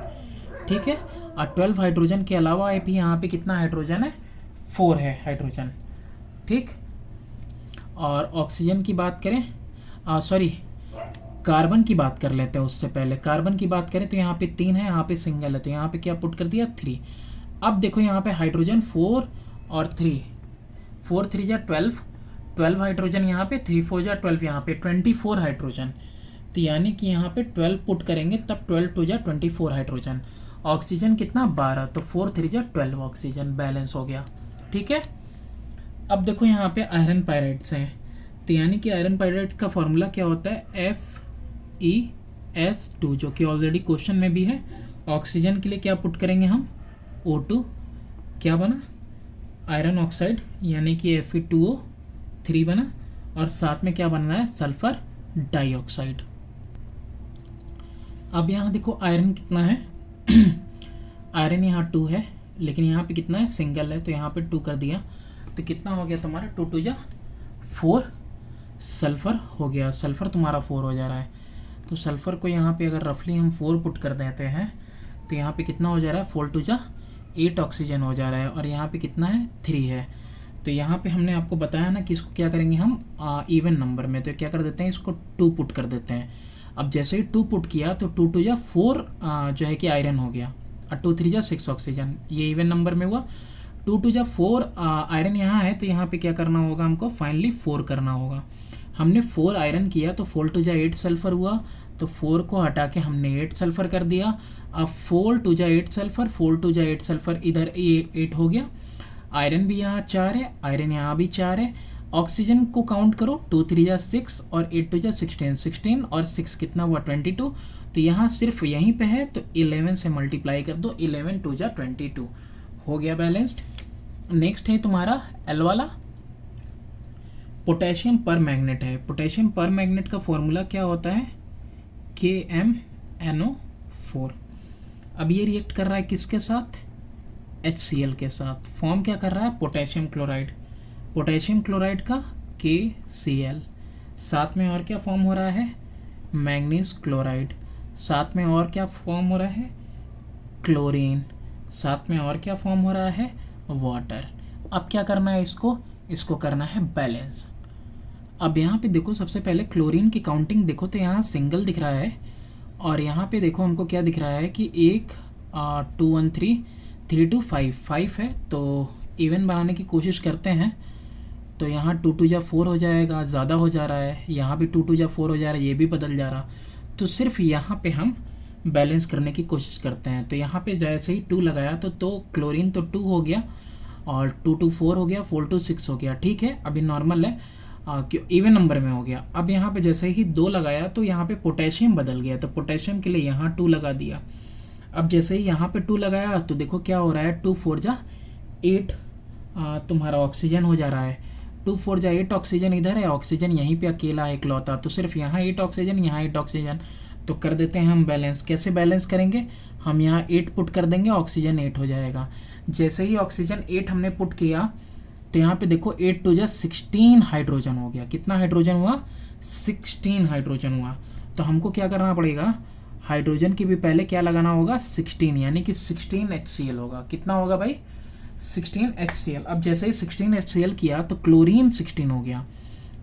ठीक है। और 12 हाइड्रोजन के अलावा भी यहाँ पे कितना हाइड्रोजन है, 4 है हाइड्रोजन, ठीक। और ऑक्सीजन की बात करें, सॉरी कार्बन की बात कर लेते हैं। उससे पहले कार्बन की बात करें तो यहाँ पे 3 है, यहाँ पे सिंगल है, तो यहाँ पे क्या पुट कर दिया 3। अब देखो यहाँ पे हाइड्रोजन 4 और 3, 4 3 जा 12 हाइड्रोजन यहाँ पे, 3 4 जा 12 यहाँ पे 24 हाइड्रोजन। तो यानी कि यहाँ पे 12 पुट करेंगे तब 12 2 जा 24 हाइड्रोजन। ऑक्सीजन कितना 12, तो 4 3 जा 12 ऑक्सीजन बैलेंस हो गया। ठीक है। अब देखो यहाँ पे आयरन पायराइड्स हैं, तो यानी कि आयरन पायराइड्स का फॉर्मूला क्या होता है FeS2, जो कि ऑलरेडी क्वेश्चन में भी है। ऑक्सीजन के लिए क्या पुट करेंगे हम O2, क्या बना आयरन ऑक्साइड यानी कि Fe2O3 बना, और साथ में क्या बनना है सल्फर डाइऑक्साइड। अब यहाँ देखो आयरन कितना है आयरन यहाँ 2 है, लेकिन यहाँ पे कितना है सिंगल है, तो यहाँ पे 2 कर दिया, तो कितना हो गया तुम्हारा 2 2 जा 4 सल्फ़र हो गया। सल्फ़र तुम्हारा 4 हो जा रहा है, तो सल्फ़र को यहाँ पे अगर रफली हम 4 पुट कर देते हैं तो यहाँ पे कितना हो जा रहा है 4 2 जा 8 ऑक्सीजन हो जा रहा है, और यहाँ पे कितना है 3 है। तो यहाँ पे हमने आपको बताया ना कि इसको क्या करेंगे हम इवन नंबर में, तो क्या कर देते हैं इसको 2 पुट कर देते हैं। अब जैसे ही 2 पुट किया तो 2 2 जा 4 जो है कि आयरन हो गया, और 2 3 जा 6 ऑक्सीजन, ये इवन नंबर में हुआ। 2 2 जा 4 आयरन यहाँ है, तो यहाँ पे क्या करना होगा हमको फाइनली 4 करना होगा। हमने 4 आयरन किया तो 4 2 जा 8 सल्फर हुआ, तो 4 को हटा के हमने 8 सल्फर कर दिया। अब 4 2 जा 8 सल्फर, 4 2 जा 8 सल्फर, इधर 8 हो गया। आयरन भी यहाँ 4 है, आयरन यहाँ भी 4 है। ऑक्सीजन को काउंट करो, 2 3 जा 6 और 8 2 जा 16, 16 और 6 कितना हुआ 22। तो यहाँ सिर्फ यहीं पे है, तो 11 से मल्टीप्लाई कर दो, 11 2 जा 22 हो गया बैलेंस्ड। नेक्स्ट है तुम्हारा एल वाला, पोटेशियम पर मैग्नेट है। पोटेशियम पर मैग्नेट का फॉर्मूला क्या होता है KMnO4। अब ये रिएक्ट कर रहा है किसके साथ HCl के साथ, फॉर्म क्या कर रहा है पोटेशियम क्लोराइड, पोटेशियम क्लोराइड का KCl, साथ में और क्या फॉर्म हो रहा है मैंगनीज क्लोराइड, साथ में और क्या फॉर्म हो रहा है क्लोरीन, साथ में और क्या फॉर्म हो रहा है वाटर। अब क्या करना है इसको करना है बैलेंस। अब यहाँ पे देखो सबसे पहले क्लोरीन की काउंटिंग देखो, तो यहाँ सिंगल दिख रहा है, और यहाँ पे देखो हमको क्या दिख रहा है कि 1 2 1 3 3 2 5 5 है, तो इवन बनाने की कोशिश करते हैं। तो यहाँ 2 2 जा 4 हो जाएगा, ज़्यादा हो जा रहा है, यहाँ भी 2 2 जा 4 हो जा रहा है, ये भी बदल जा रहा। तो सिर्फ यहाँ पे हम बैलेंस करने की कोशिश करते हैं। तो यहाँ पे जैसे ही 2 लगाया तो क्लोरीन तो 2 हो गया, और 2 2 4 हो गया, 4 2 6 हो गया। ठीक है, अभी नॉर्मल है क्यों इवन नंबर में हो गया। अब यहाँ पे जैसे ही 2 लगाया तो यहाँ पे पोटेशियम बदल गया, तो पोटेशियम के लिए यहाँ 2 लगा दिया। अब जैसे ही यहाँ पे 2 लगाया तो देखो क्या हो रहा है 2 4 जा 8 तुम्हारा ऑक्सीजन हो जा रहा है। 2 4 जा 8 ऑक्सीजन इधर है, ऑक्सीजन यहीं पे अकेला इकलौता, तो सिर्फ यहाँ 8 ऑक्सीजन, यहाँ 8 ऑक्सीजन। तो कर देते हैं हम बैलेंस। कैसे बैलेंस करेंगे, हम यहाँ 8 पुट कर देंगे, ऑक्सीजन 8 हो जाएगा। जैसे ही ऑक्सीजन 8 हमने पुट किया तो यहाँ पे देखो 8 2 जा 16 हाइड्रोजन हो गया। कितना हाइड्रोजन हुआ 16 हाइड्रोजन हुआ। तो हमको क्या करना पड़ेगा, हाइड्रोजन की भी पहले क्या लगाना होगा 16, यानी कि 16 HCl होगा। कितना होगा भाई 16 HCl। अब जैसे ही 16 HCl किया तो क्लोरीन 16 हो गया।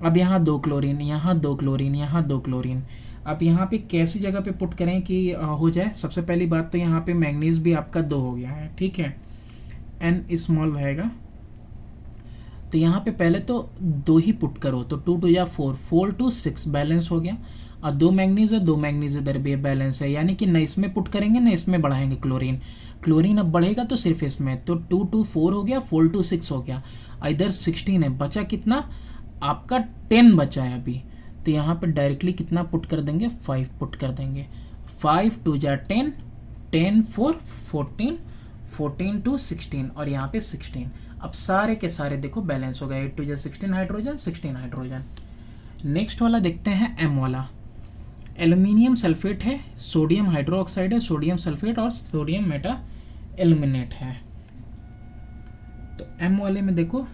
अब यहाँ 2 क्लोरीन, यहाँ 2 क्लोरीन, यहाँ 2 क्लोरीन। अब यहाँ पे कैसी जगह पे पुट करें कि हो जाए, सबसे पहली बात तो यहाँ पे मैंगनीज भी आपका 2 हो गया है। ठीक है, N स्मॉल रहेगा, तो यहाँ पे पहले तो 2 ही पुट करो, तो 2 2 या 4 4 2 6 बैलेंस हो गया। और 2 मैंगनीज है, 2 मैंगनीज इधर भी बैलेंस है, यानी कि न इसमें पुट करेंगे न इसमें बढ़ाएंगे क्लोरीन। क्लोरीन अब बढ़ेगा तो सिर्फ इसमें, तो 2 2 4 हो गया, 4 2 6 हो गया, इधर 16 है, बचा कितना आपका 10 बचा है अभी। तो यहाँ पे डायरेक्टली कितना पुट कर देंगे 5 पुट कर देंगे। 5 2 जा 10, 10 4 14, 14 2 16, और यहाँ पे 16। अब सारे के सारे देखो बैलेंस हो गए, 8 2 जा 16 हाइड्रोजन, 16 हाइड्रोजन। नेक्स्ट वाला देखते हैं M वाला, एल्यूमिनियम सल्फेट है, सोडियम हाइड्रोक्साइड है, सोडियम सल्फेट और सोडियम मेटा एल्यूमिनेट है। तो M वाले में देखो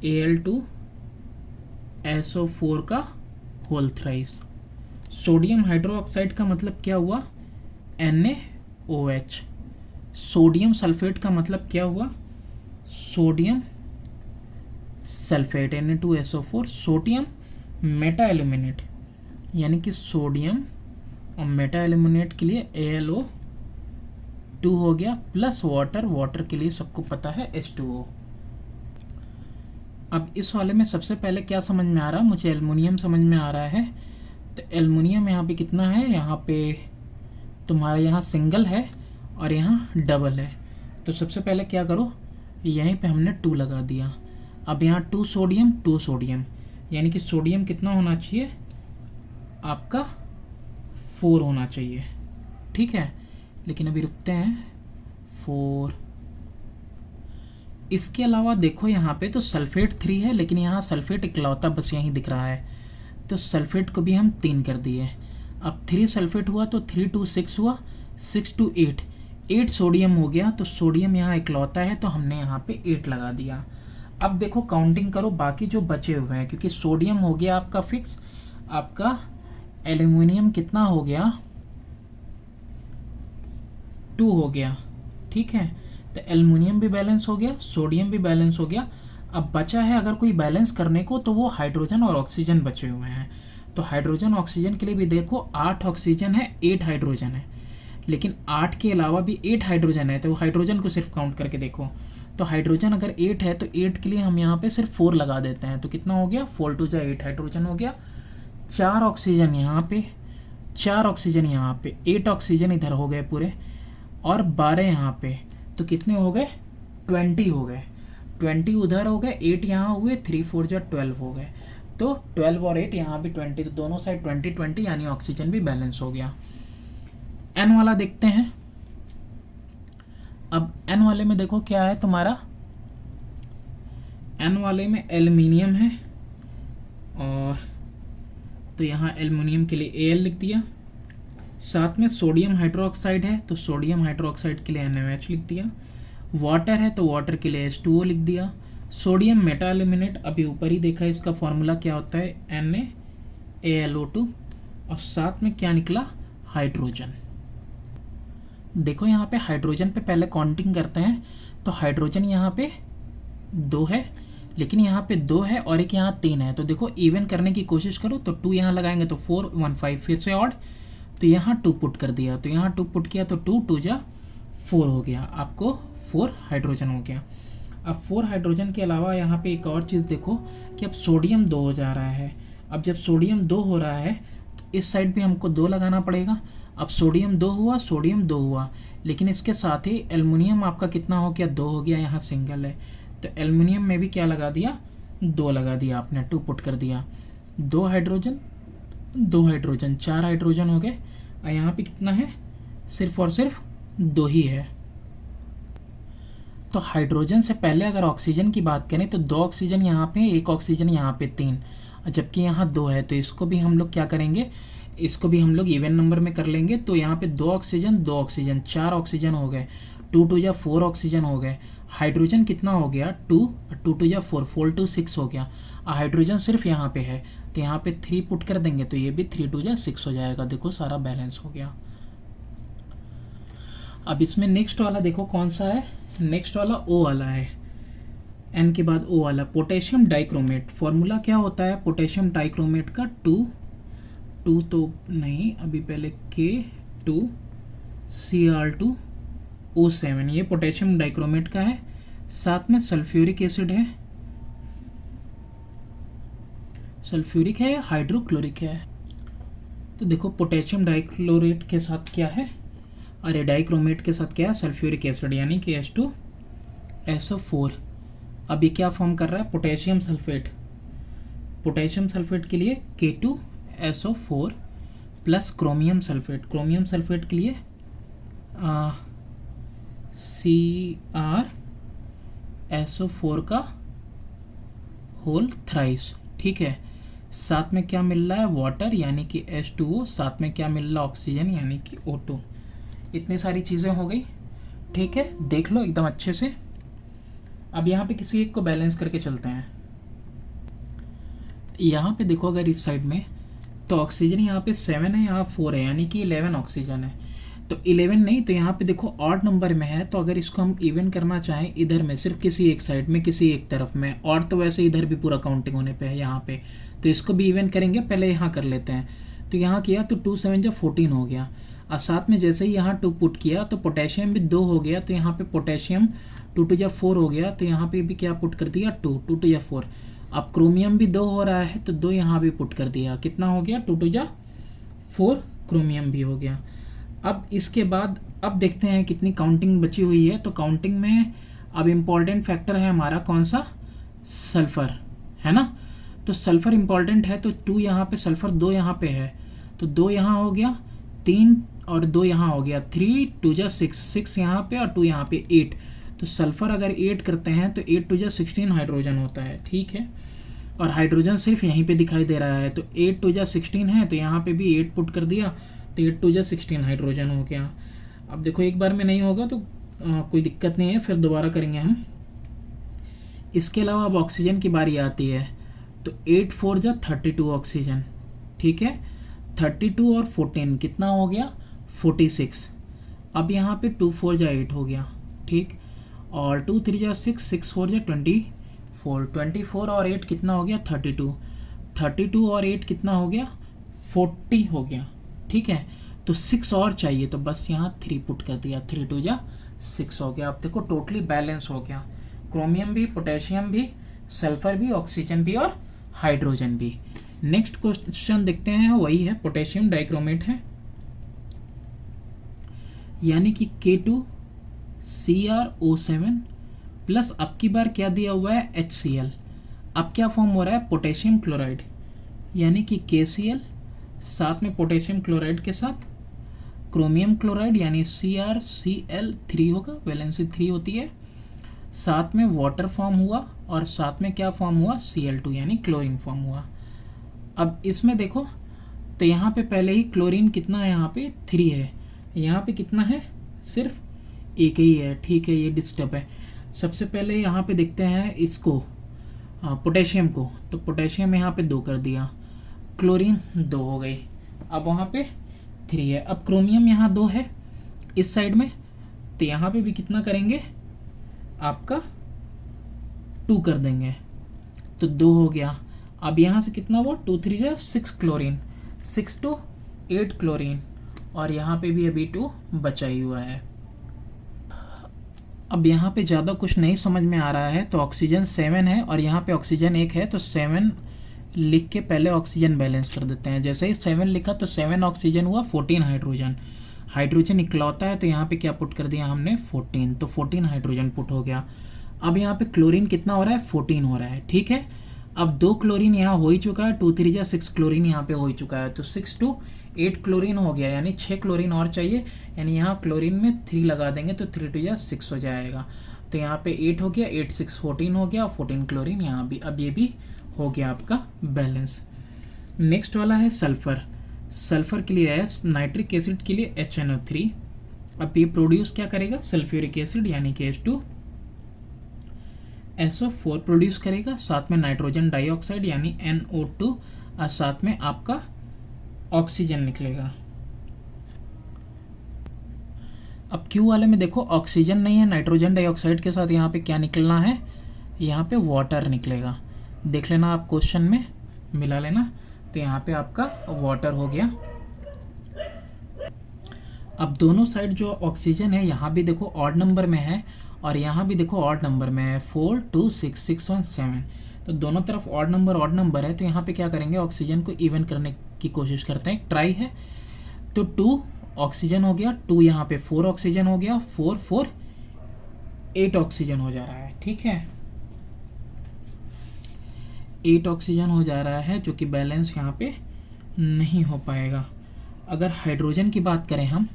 Al2SO4 का होल थ्राइस। सोडियम हाइड्रोक्साइड का मतलब क्या हुआ NaOH। सोडियम सल्फेट का मतलब क्या हुआ sodium sulphate Na2SO4, sodium Meta aluminate, यानी कि सोडियम और मेटा एल्यूमिनेट के लिए AlO2 हो गया, प्लस वाटर, वाटर के लिए सबको पता है H2O। अब इस वाले में सबसे पहले क्या समझ में आ रहा है, मुझे एल्युमिनियम समझ में आ रहा है। तो एल्युमिनियम यहाँ पे कितना है, यहाँ पे तुम्हारा यहाँ सिंगल है और यहाँ डबल है। तो सबसे पहले क्या करो, यहीं पे हमने 2 लगा दिया। अब यहाँ 2 सोडियम 2 सोडियम, यानी कि सोडियम कितना होना चाहिए आपका 4 होना चाहिए, ठीक है। लेकिन अभी रुकते हैं, 4। इसके अलावा देखो यहाँ पे तो सल्फेट 3 है, लेकिन यहाँ सल्फेट इकलौता बस यहीं दिख रहा है, तो सल्फेट को भी हम 3 कर दिए। अब 3 सल्फेट हुआ तो 3 2 6 हुआ, 6 2 8, 8 सोडियम हो गया। तो सोडियम यहाँ इकलौता है तो हमने यहाँ पे 8 लगा दिया। अब देखो काउंटिंग करो बाकी जो बचे हुए हैं, क्योंकि सोडियम हो गया आपका फिक्स, आपका एल्युमिनियम कितना हो गया 2 हो गया, ठीक है। तो एल्युमिनियम भी बैलेंस हो गया, सोडियम भी बैलेंस हो गया। अब बचा है अगर कोई बैलेंस करने को तो वो हाइड्रोजन और ऑक्सीजन बचे हुए हैं। तो हाइड्रोजन ऑक्सीजन के लिए भी देखो 8 ऑक्सीजन है 8 हाइड्रोजन है, लेकिन 8 के अलावा भी 8 हाइड्रोजन है, तो हाइड्रोजन को सिर्फ काउंट करके देखो। तो हाइड्रोजन अगर 8 है तो 8 के लिए हम यहाँ पे सिर्फ 4 लगा देते हैं, तो कितना हो गया 4 2 8 हाइड्रोजन हो गया। 4 ऑक्सीजन यहाँ पे, 4 ऑक्सीजन यहाँ पे, 8 ऑक्सीजन इधर हो गए पूरे, और 12 यहाँ पे, तो कितने हो गए 20 हो गए। 20 उधर हो गए, 8 यहाँ हुए, 3 4 जो 12 हो गए। तो 12 और 8 यहाँ भी 20, तो दोनों साइड 20 20, यानी ऑक्सीजन भी बैलेंस हो गया। एन वाला देखते हैं। अब एन वाले में देखो क्या है तुम्हारा, एन वाले में एल्युमिनियम है, और तो यहाँ एल्युमिनियम के लिए Al लिख दिया। साथ में सोडियम हाइड्रोक्साइड है तो सोडियम हाइड्रोक्साइड के लिए NaOH लिख दिया। वाटर है तो वाटर के लिए H2O लिख दिया। सोडियम मेटा एल्यूमिनेट, अभी ऊपर ही देखा इसका फॉर्मूला क्या होता है NaAlO2, और साथ में क्या निकला हाइड्रोजन। देखो यहाँ पे हाइड्रोजन पे पहले काउंटिंग करते हैं, तो हाइड्रोजन यहाँ पे 2 है, लेकिन यहाँ पे 2 है और एक यहाँ 3 है। तो देखो इवन करने की कोशिश करो, तो 2 यहाँ लगाएंगे तो 4 1 5, फिर से ऑड, तो यहाँ 2 पुट कर दिया, तो यहाँ 2 पुट किया तो 2 2 जा 4 हो गया, आपको 4 हाइड्रोजन हो गया। अब 4 हाइड्रोजन के अलावा यहाँ पे एक और चीज़ देखो कि अब सोडियम 2 हो जा रहा है। अब जब सोडियम 2 हो रहा है तो इस साइड भी हमको 2 लगाना पड़ेगा। अब सोडियम 2 हुआ, सोडियम 2 हुआ, लेकिन इसके साथ ही एल्युमिनियम आपका कितना हो गया 2 हो गया, यहाँ सिंगल है, तो एल्युमिनियम में भी क्या लगा दिया 2 लगा दिया आपने, 2 पुट कर दिया। 2 हाइड्रोजन 2 हाइड्रोजन 4 हाइड्रोजन हो गए, और यहाँ पे कितना है सिर्फ और सिर्फ 2 ही है। तो हाइड्रोजन से पहले अगर ऑक्सीजन की बात करें तो 2 ऑक्सीजन यहाँ पे, 1 ऑक्सीजन यहाँ पे 3, जबकि यहाँ 2 है, तो इसको भी हम लोग क्या करेंगे, इसको भी हम लोग इवन नंबर में कर लेंगे। तो यहाँ पे 2 ऑक्सीजन 2 ऑक्सीजन 4 ऑक्सीजन हो गए, 2 2 या 4 ऑक्सीजन हो गए। हाइड्रोजन कितना हो गया 2 2 2 या 4 4 2 6 हो गया। हाइड्रोजन सिर्फ यहाँ पे है, तो यहाँ पे 3 पुट कर देंगे तो ये भी 3 2 या 6 हो जाएगा। देखो सारा बैलेंस हो गया। अब इसमें नेक्स्ट वाला देखो कौन सा है, नेक्स्ट वाला O वाला है, N के बाद O वाला, पोटेशियम डाइक्रोमेट। फॉर्मूला क्या होता है पोटेशियम डाइक्रोमेट का, 2 तो नहीं, अभी पहले K2Cr2O7, ये पोटेशियम डाइक्रोमेट का है। साथ में सल्फ्यूरिक एसिड है, सल्फ्यूरिक है या हाइड्रोक्लोरिक है। तो देखो पोटेशियम डाइक्लोरेट के साथ क्या है, अरे डाइक्रोमेट के साथ क्या है सल्फ्यूरिक एसिड, यानी कि H2SO4। अब ये क्या फॉर्म कर रहा है पोटेशियम सल्फेट। पोटेशियम सल्फेट के लिए K2SO4 plus chromium sulphate, chromium sulphate के लिए CrSO4 का होल थ्राइस, ठीक है। साथ में क्या मिल रहा है वाटर यानी कि H2O, साथ में क्या मिल रहा है ऑक्सीजन यानी कि O2। इतनी सारी चीज़ें हो गई, ठीक है, देख लो एकदम अच्छे से। अब यहाँ पे किसी एक को बैलेंस करके चलते हैं। यहाँ पे देखो अगर इस साइड में तो ऑक्सीजन यहाँ पे 7 है, यहाँ 4 है, यानी कि 11 ऑक्सीजन है। तो 11 नहीं, तो यहाँ पे देखो ऑड नंबर में है, तो अगर इसको हम इवन करना चाहें इधर में सिर्फ किसी एक साइड में, किसी एक तरफ में, और तो वैसे इधर भी पूरा काउंटिंग होने पे है यहाँ पे, तो इसको भी इवन करेंगे। पहले यहाँ कर लेते हैं। तो यहाँ किया तो 2 7 जा 14 हो गया, और साथ में जैसे ही यहाँ 2 पुट किया तो पोटेशियम भी 2 हो गया, तो यहाँ पे पोटेशियम 2 2 जा 4 हो गया, तो यहाँ पे भी क्या पुट कर दिया 2 2 2 जा 4। अब क्रोमियम भी 2 हो रहा है, तो 2 यहाँ भी पुट कर दिया, कितना हो गया 2 2 जा 4, क्रोमियम भी हो गया। अब इसके बाद अब देखते हैं कितनी काउंटिंग बची हुई है। तो काउंटिंग में अब इम्पॉर्टेंट फैक्टर है हमारा कौन सा, सल्फ़र, है ना। तो सल्फ़र इम्पॉर्टेंट है, तो 2 यहाँ पे, सल्फ़र 2 यहाँ पे है, तो 2 यहाँ हो गया, 3 और 2 यहाँ हो गया, 3 2 जा 6, 6 यहाँ पे और 2 यहाँ पे 8। तो सल्फ़र अगर 8 करते हैं तो 8 2 जा 16 हाइड्रोजन होता है, ठीक है। और हाइड्रोजन सिर्फ यहीं पे दिखाई दे रहा है, तो 8 2 जा 16 है, तो यहाँ पे भी 8 पुट कर दिया, तो 8 2 जा 16 हाइड्रोजन हो गया। अब देखो एक बार में नहीं होगा तो कोई दिक्कत नहीं है, फिर दोबारा करेंगे हम। इसके अलावा अब ऑक्सीजन की बारी आती है, तो 8 4 जा 32 ऑक्सीजन, ठीक है। 32 और 14 कितना हो गया 46। अब यहाँ पे 2 4 जा 8 हो गया, ठीक, और 2 3 जा 6, 6 4 जा 24, 24 और 8 कितना हो गया 32, 32 और 8 कितना हो गया 40 हो गया, ठीक है। तो 6 और चाहिए, तो बस यहाँ 3 पुट कर दिया, 3 2 जा 6 हो गया। अब देखो टोटली बैलेंस हो गया, क्रोमियम भी, पोटेशियम भी, सल्फर भी, ऑक्सीजन भी और हाइड्रोजन भी। नेक्स्ट क्वेश्चन देखते हैं, वही है पोटेशियम डाइक्रोमेट है, यानी कि K2CrO7 प्लस अब की बार क्या दिया हुआ है HCl। अब क्या फॉर्म हो रहा है पोटेशियम क्लोराइड, यानी कि KCl साथ में पोटेशियम क्लोराइड के साथ क्रोमियम क्लोराइड यानी CrCl3 होगा, वैलेंसी 3 होती है, साथ में वाटर फॉर्म हुआ और साथ में क्या फॉर्म हुआ Cl2 यानी क्लोरीन फॉर्म हुआ। अब इसमें देखो तो यहाँ पे पहले ही क्लोरीन कितना है, यहाँ पे 3 है, यहाँ पे कितना है सिर्फ 1 ही है, ठीक है, ये डिस्टर्ब है। सबसे पहले यहाँ पे देखते हैं इसको पोटेशियम को, तो पोटेशियम यहाँ पे 2 कर दिया, क्लोरीन 2 हो गई, अब वहाँ पे 3 है। अब क्रोमियम यहाँ 2 है इस साइड में, तो यहाँ पे भी कितना करेंगे आपका 2 कर देंगे, तो 2 हो गया। अब यहाँ से कितना हुआ 2 3 जा 6 क्लोरीन, 6 2 8 क्लोरीन, और यहाँ पे भी अभी 2 बचा ही हुआ है। अब यहाँ पे ज़्यादा कुछ नहीं समझ में आ रहा है, तो ऑक्सीजन 7 है और यहाँ पे ऑक्सीजन 1 है, तो 7 लिख के पहले ऑक्सीजन बैलेंस कर देते हैं। जैसे ही 7 लिखा तो 7 ऑक्सीजन हुआ, 14 हाइड्रोजन, हाइड्रोजन इकलौता है, तो यहाँ पे क्या पुट कर दिया हमने 14, तो 14 हाइड्रोजन पुट हो गया। अब यहाँ पे क्लोरीन कितना हो रहा है 14 हो रहा है, ठीक है। अब 2 क्लोरीन यहाँ हो ही चुका है, 2 3 जा 6 क्लोरीन यहाँ पे हो ही चुका है, तो 6 2 8 क्लोरीन हो गया, यानी 6 क्लोरीन और चाहिए, यानी यहाँ क्लोरीन में 3 लगा देंगे तो 3 2 जा 6 हो जाएगा, तो यहाँ पे 8 हो गया, 8 6 14 हो गया, 14 क्लोरीन यहाँ भी, अब ये भी हो गया आपका बैलेंस। नेक्स्ट वाला है सल्फर, सल्फर के लिए है नाइट्रिक एसिड के लिए HNO3। अब ये प्रोड्यूस क्या करेगा सल्फ्यूरिक एसिड यानी कि H2SO4 प्रोड्यूस करेगा, साथ में नाइट्रोजन डाइऑक्साइड यानी NO2 और साथ में आपका ऑक्सीजन निकलेगा। अब क्यू वाले में देखो ऑक्सीजन नहीं है, नाइट्रोजन डाइऑक्साइड के साथ यहाँ पे क्या निकलना है, यहाँ पे वाटर निकलेगा, देख लेना आप क्वेश्चन में मिला लेना, तो यहाँ पे आपका वाटर हो गया। अब दोनों साइड जो ऑक्सीजन है यहाँ भी देखो ऑड नंबर में है और यहाँ भी देखो ऑड नंबर में है, 4 2 6 6 1 7, तो दोनों तरफ ऑड नंबर है, तो यहाँ पे क्या करेंगे ऑक्सीजन को इवन करने की कोशिश करते हैं, ट्राई है, तो 2 ऑक्सीजन हो गया, 2 यहाँ पे 4 ऑक्सीजन हो गया, 4 4 8 ऑक्सीजन हो जा रहा है, ठीक है, 8 ऑक्सीजन हो जा रहा है, जो कि बैलेंस यहाँ पे नहीं हो पाएगा। अगर हाइड्रोजन की बात करें हम,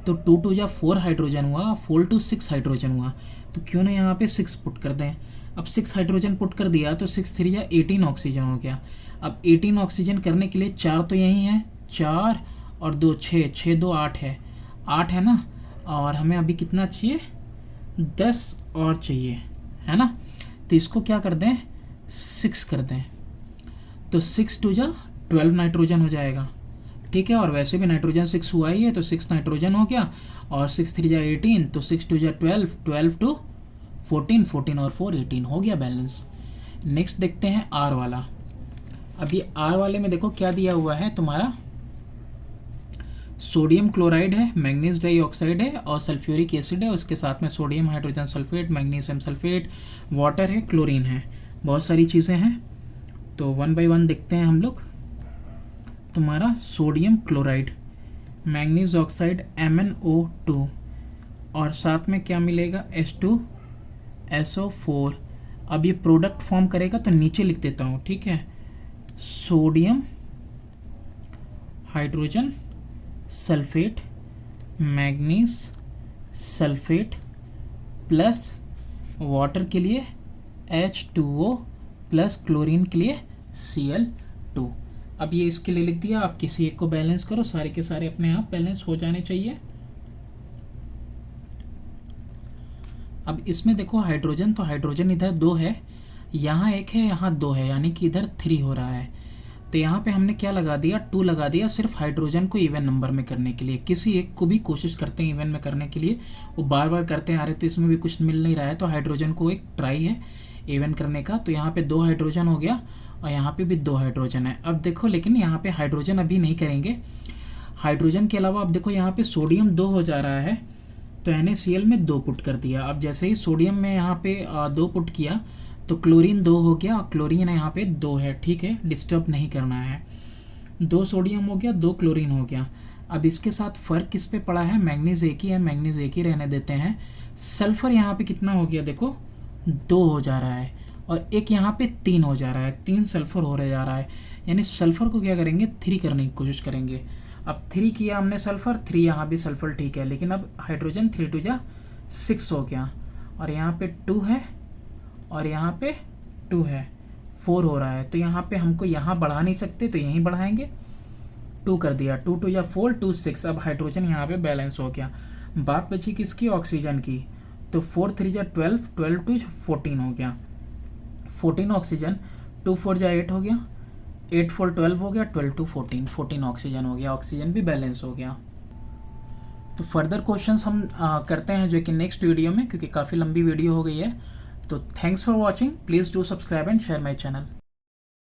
तो 2 2 जा 4 हाइड्रोजन हुआ, 4 2 6 हाइड्रोजन हुआ, तो क्यों ना यहाँ पे 6 पुट कर दें। अब 6 हाइड्रोजन पुट कर दिया तो 6 3 जा 18 ऑक्सीजन हो गया। अब 18 ऑक्सीजन करने के लिए 4 तो यही है, 4 और 2 6, 6 2 8 है, 8 है ना, और हमें अभी कितना चाहिए 10 और चाहिए, है ना, तो इसको क्या कर दें 6 कर दें, तो 6 2 जा 12 नाइट्रोजन हो जाएगा, ठीक है। और वैसे भी नाइट्रोजन 6 हुआ ही है, तो 6 नाइट्रोजन हो गया, और 6 3 जा 18, तो 6 2 जा 12, 12 टू 14, 14 और 4 18 हो गया बैलेंस। नेक्स्ट देखते हैं आर वाला। अब ये आर वाले में देखो क्या दिया हुआ है तुम्हारा, सोडियम क्लोराइड है, मैग्नीज डाइऑक्साइड है और सल्फ्यूरिक एसिड है, उसके साथ में sodium hydrogen sulphate, magnesium sulphate, water है, क्लोरीन है, बहुत सारी चीज़ें हैं। तो वन बाय वन देखते हैं हम लोग। तुम्हारा sodium chloride, manganese oxide MnO2, और साथ में क्या मिलेगा H2SO4। अब ये प्रोडक्ट फॉर्म करेगा तो नीचे लिख देता हूँ, ठीक है। Sodium hydrogen sulphate, manganese sulphate plus water के लिए H2O प्लस क्लोरीन के लिए Cl2। अब ये इसके लिए लिख दिया। आप किसी एक को बैलेंस करो, सारे के सारे अपने आप बैलेंस हो जाने चाहिए। अब इसमें देखो हाइड्रोजन, तो हाइड्रोजन इधर 2 है, यहाँ 1 है, यहाँ 2 है, यानी कि इधर 3 हो रहा है। तो यहाँ पे हमने क्या लगा दिया, 2 लगा दिया, सिर्फ हाइड्रोजन को इवन नंबर में करने के लिए। किसी एक को भी कोशिश करते हैं इवन में करने के लिए, वो बार बार करते हैं, अरे तो इसमें भी कुछ मिल नहीं रहा है, तो हाइड्रोजन को एक ट्राई है इवन करने का। तो यहाँ पे 2 हाइड्रोजन हो गया और यहाँ पे भी 2 हाइड्रोजन है। अब देखो लेकिन यहाँ पे हाइड्रोजन अभी नहीं करेंगे। हाइड्रोजन के अलावा अब देखो यहाँ पे सोडियम 2 हो जा रहा है, तो NaCl में 2 पुट कर दिया। अब जैसे ही सोडियम में यहाँ पे 2 पुट किया तो क्लोरीन 2 हो गया, और क्लोरीन यहाँ पे 2 है, ठीक है, डिस्टर्ब नहीं करना है। 2 सोडियम हो गया, 2 क्लोरीन हो गया। अब इसके साथ फ़र्क किस पे पड़ा है, मैग्नीज एक ही है, मैग्नीज एक ही रहने देते हैं। सल्फ़र यहाँ पे कितना हो गया, देखो 2 हो जा रहा है, और एक यहाँ पे 3 हो जा रहा है, 3 सल्फ़र हो रहा जा रहा है, यानी सल्फ़र को क्या करेंगे 3 करने की कोशिश करेंगे। अब 3 किया हमने सल्फ़र, 3 यहाँ भी सल्फ़र, ठीक है, लेकिन अब हाइड्रोजन 3 2 जा 6 हो गया, और यहाँ पे 2 है और यहाँ पे 2 है, 4 हो रहा है। तो यहाँ पे हमको यहाँ बढ़ा नहीं सकते, तो यहीं बढ़ाएंगे, 2 कर दिया, 2 2 या 4, 2 6। अब हाइड्रोजन यहाँ पे बैलेंस हो गया। बात बची किसकी, ऑक्सीजन की। तो 4 3 जा 12, 12 टू 14 हो गया, 14 ऑक्सीजन, 2 4 जा 8 हो गया, 8 4 12 हो गया, 12 टू 14, 14 ऑक्सीजन हो गया, ऑक्सीजन भी बैलेंस हो गया। तो फर्दर क्वेश्चंस हम करते हैं जो कि नेक्स्ट वीडियो में, क्योंकि काफ़ी लंबी वीडियो हो गई है। तो thanks for watching, please do subscribe and share my channel.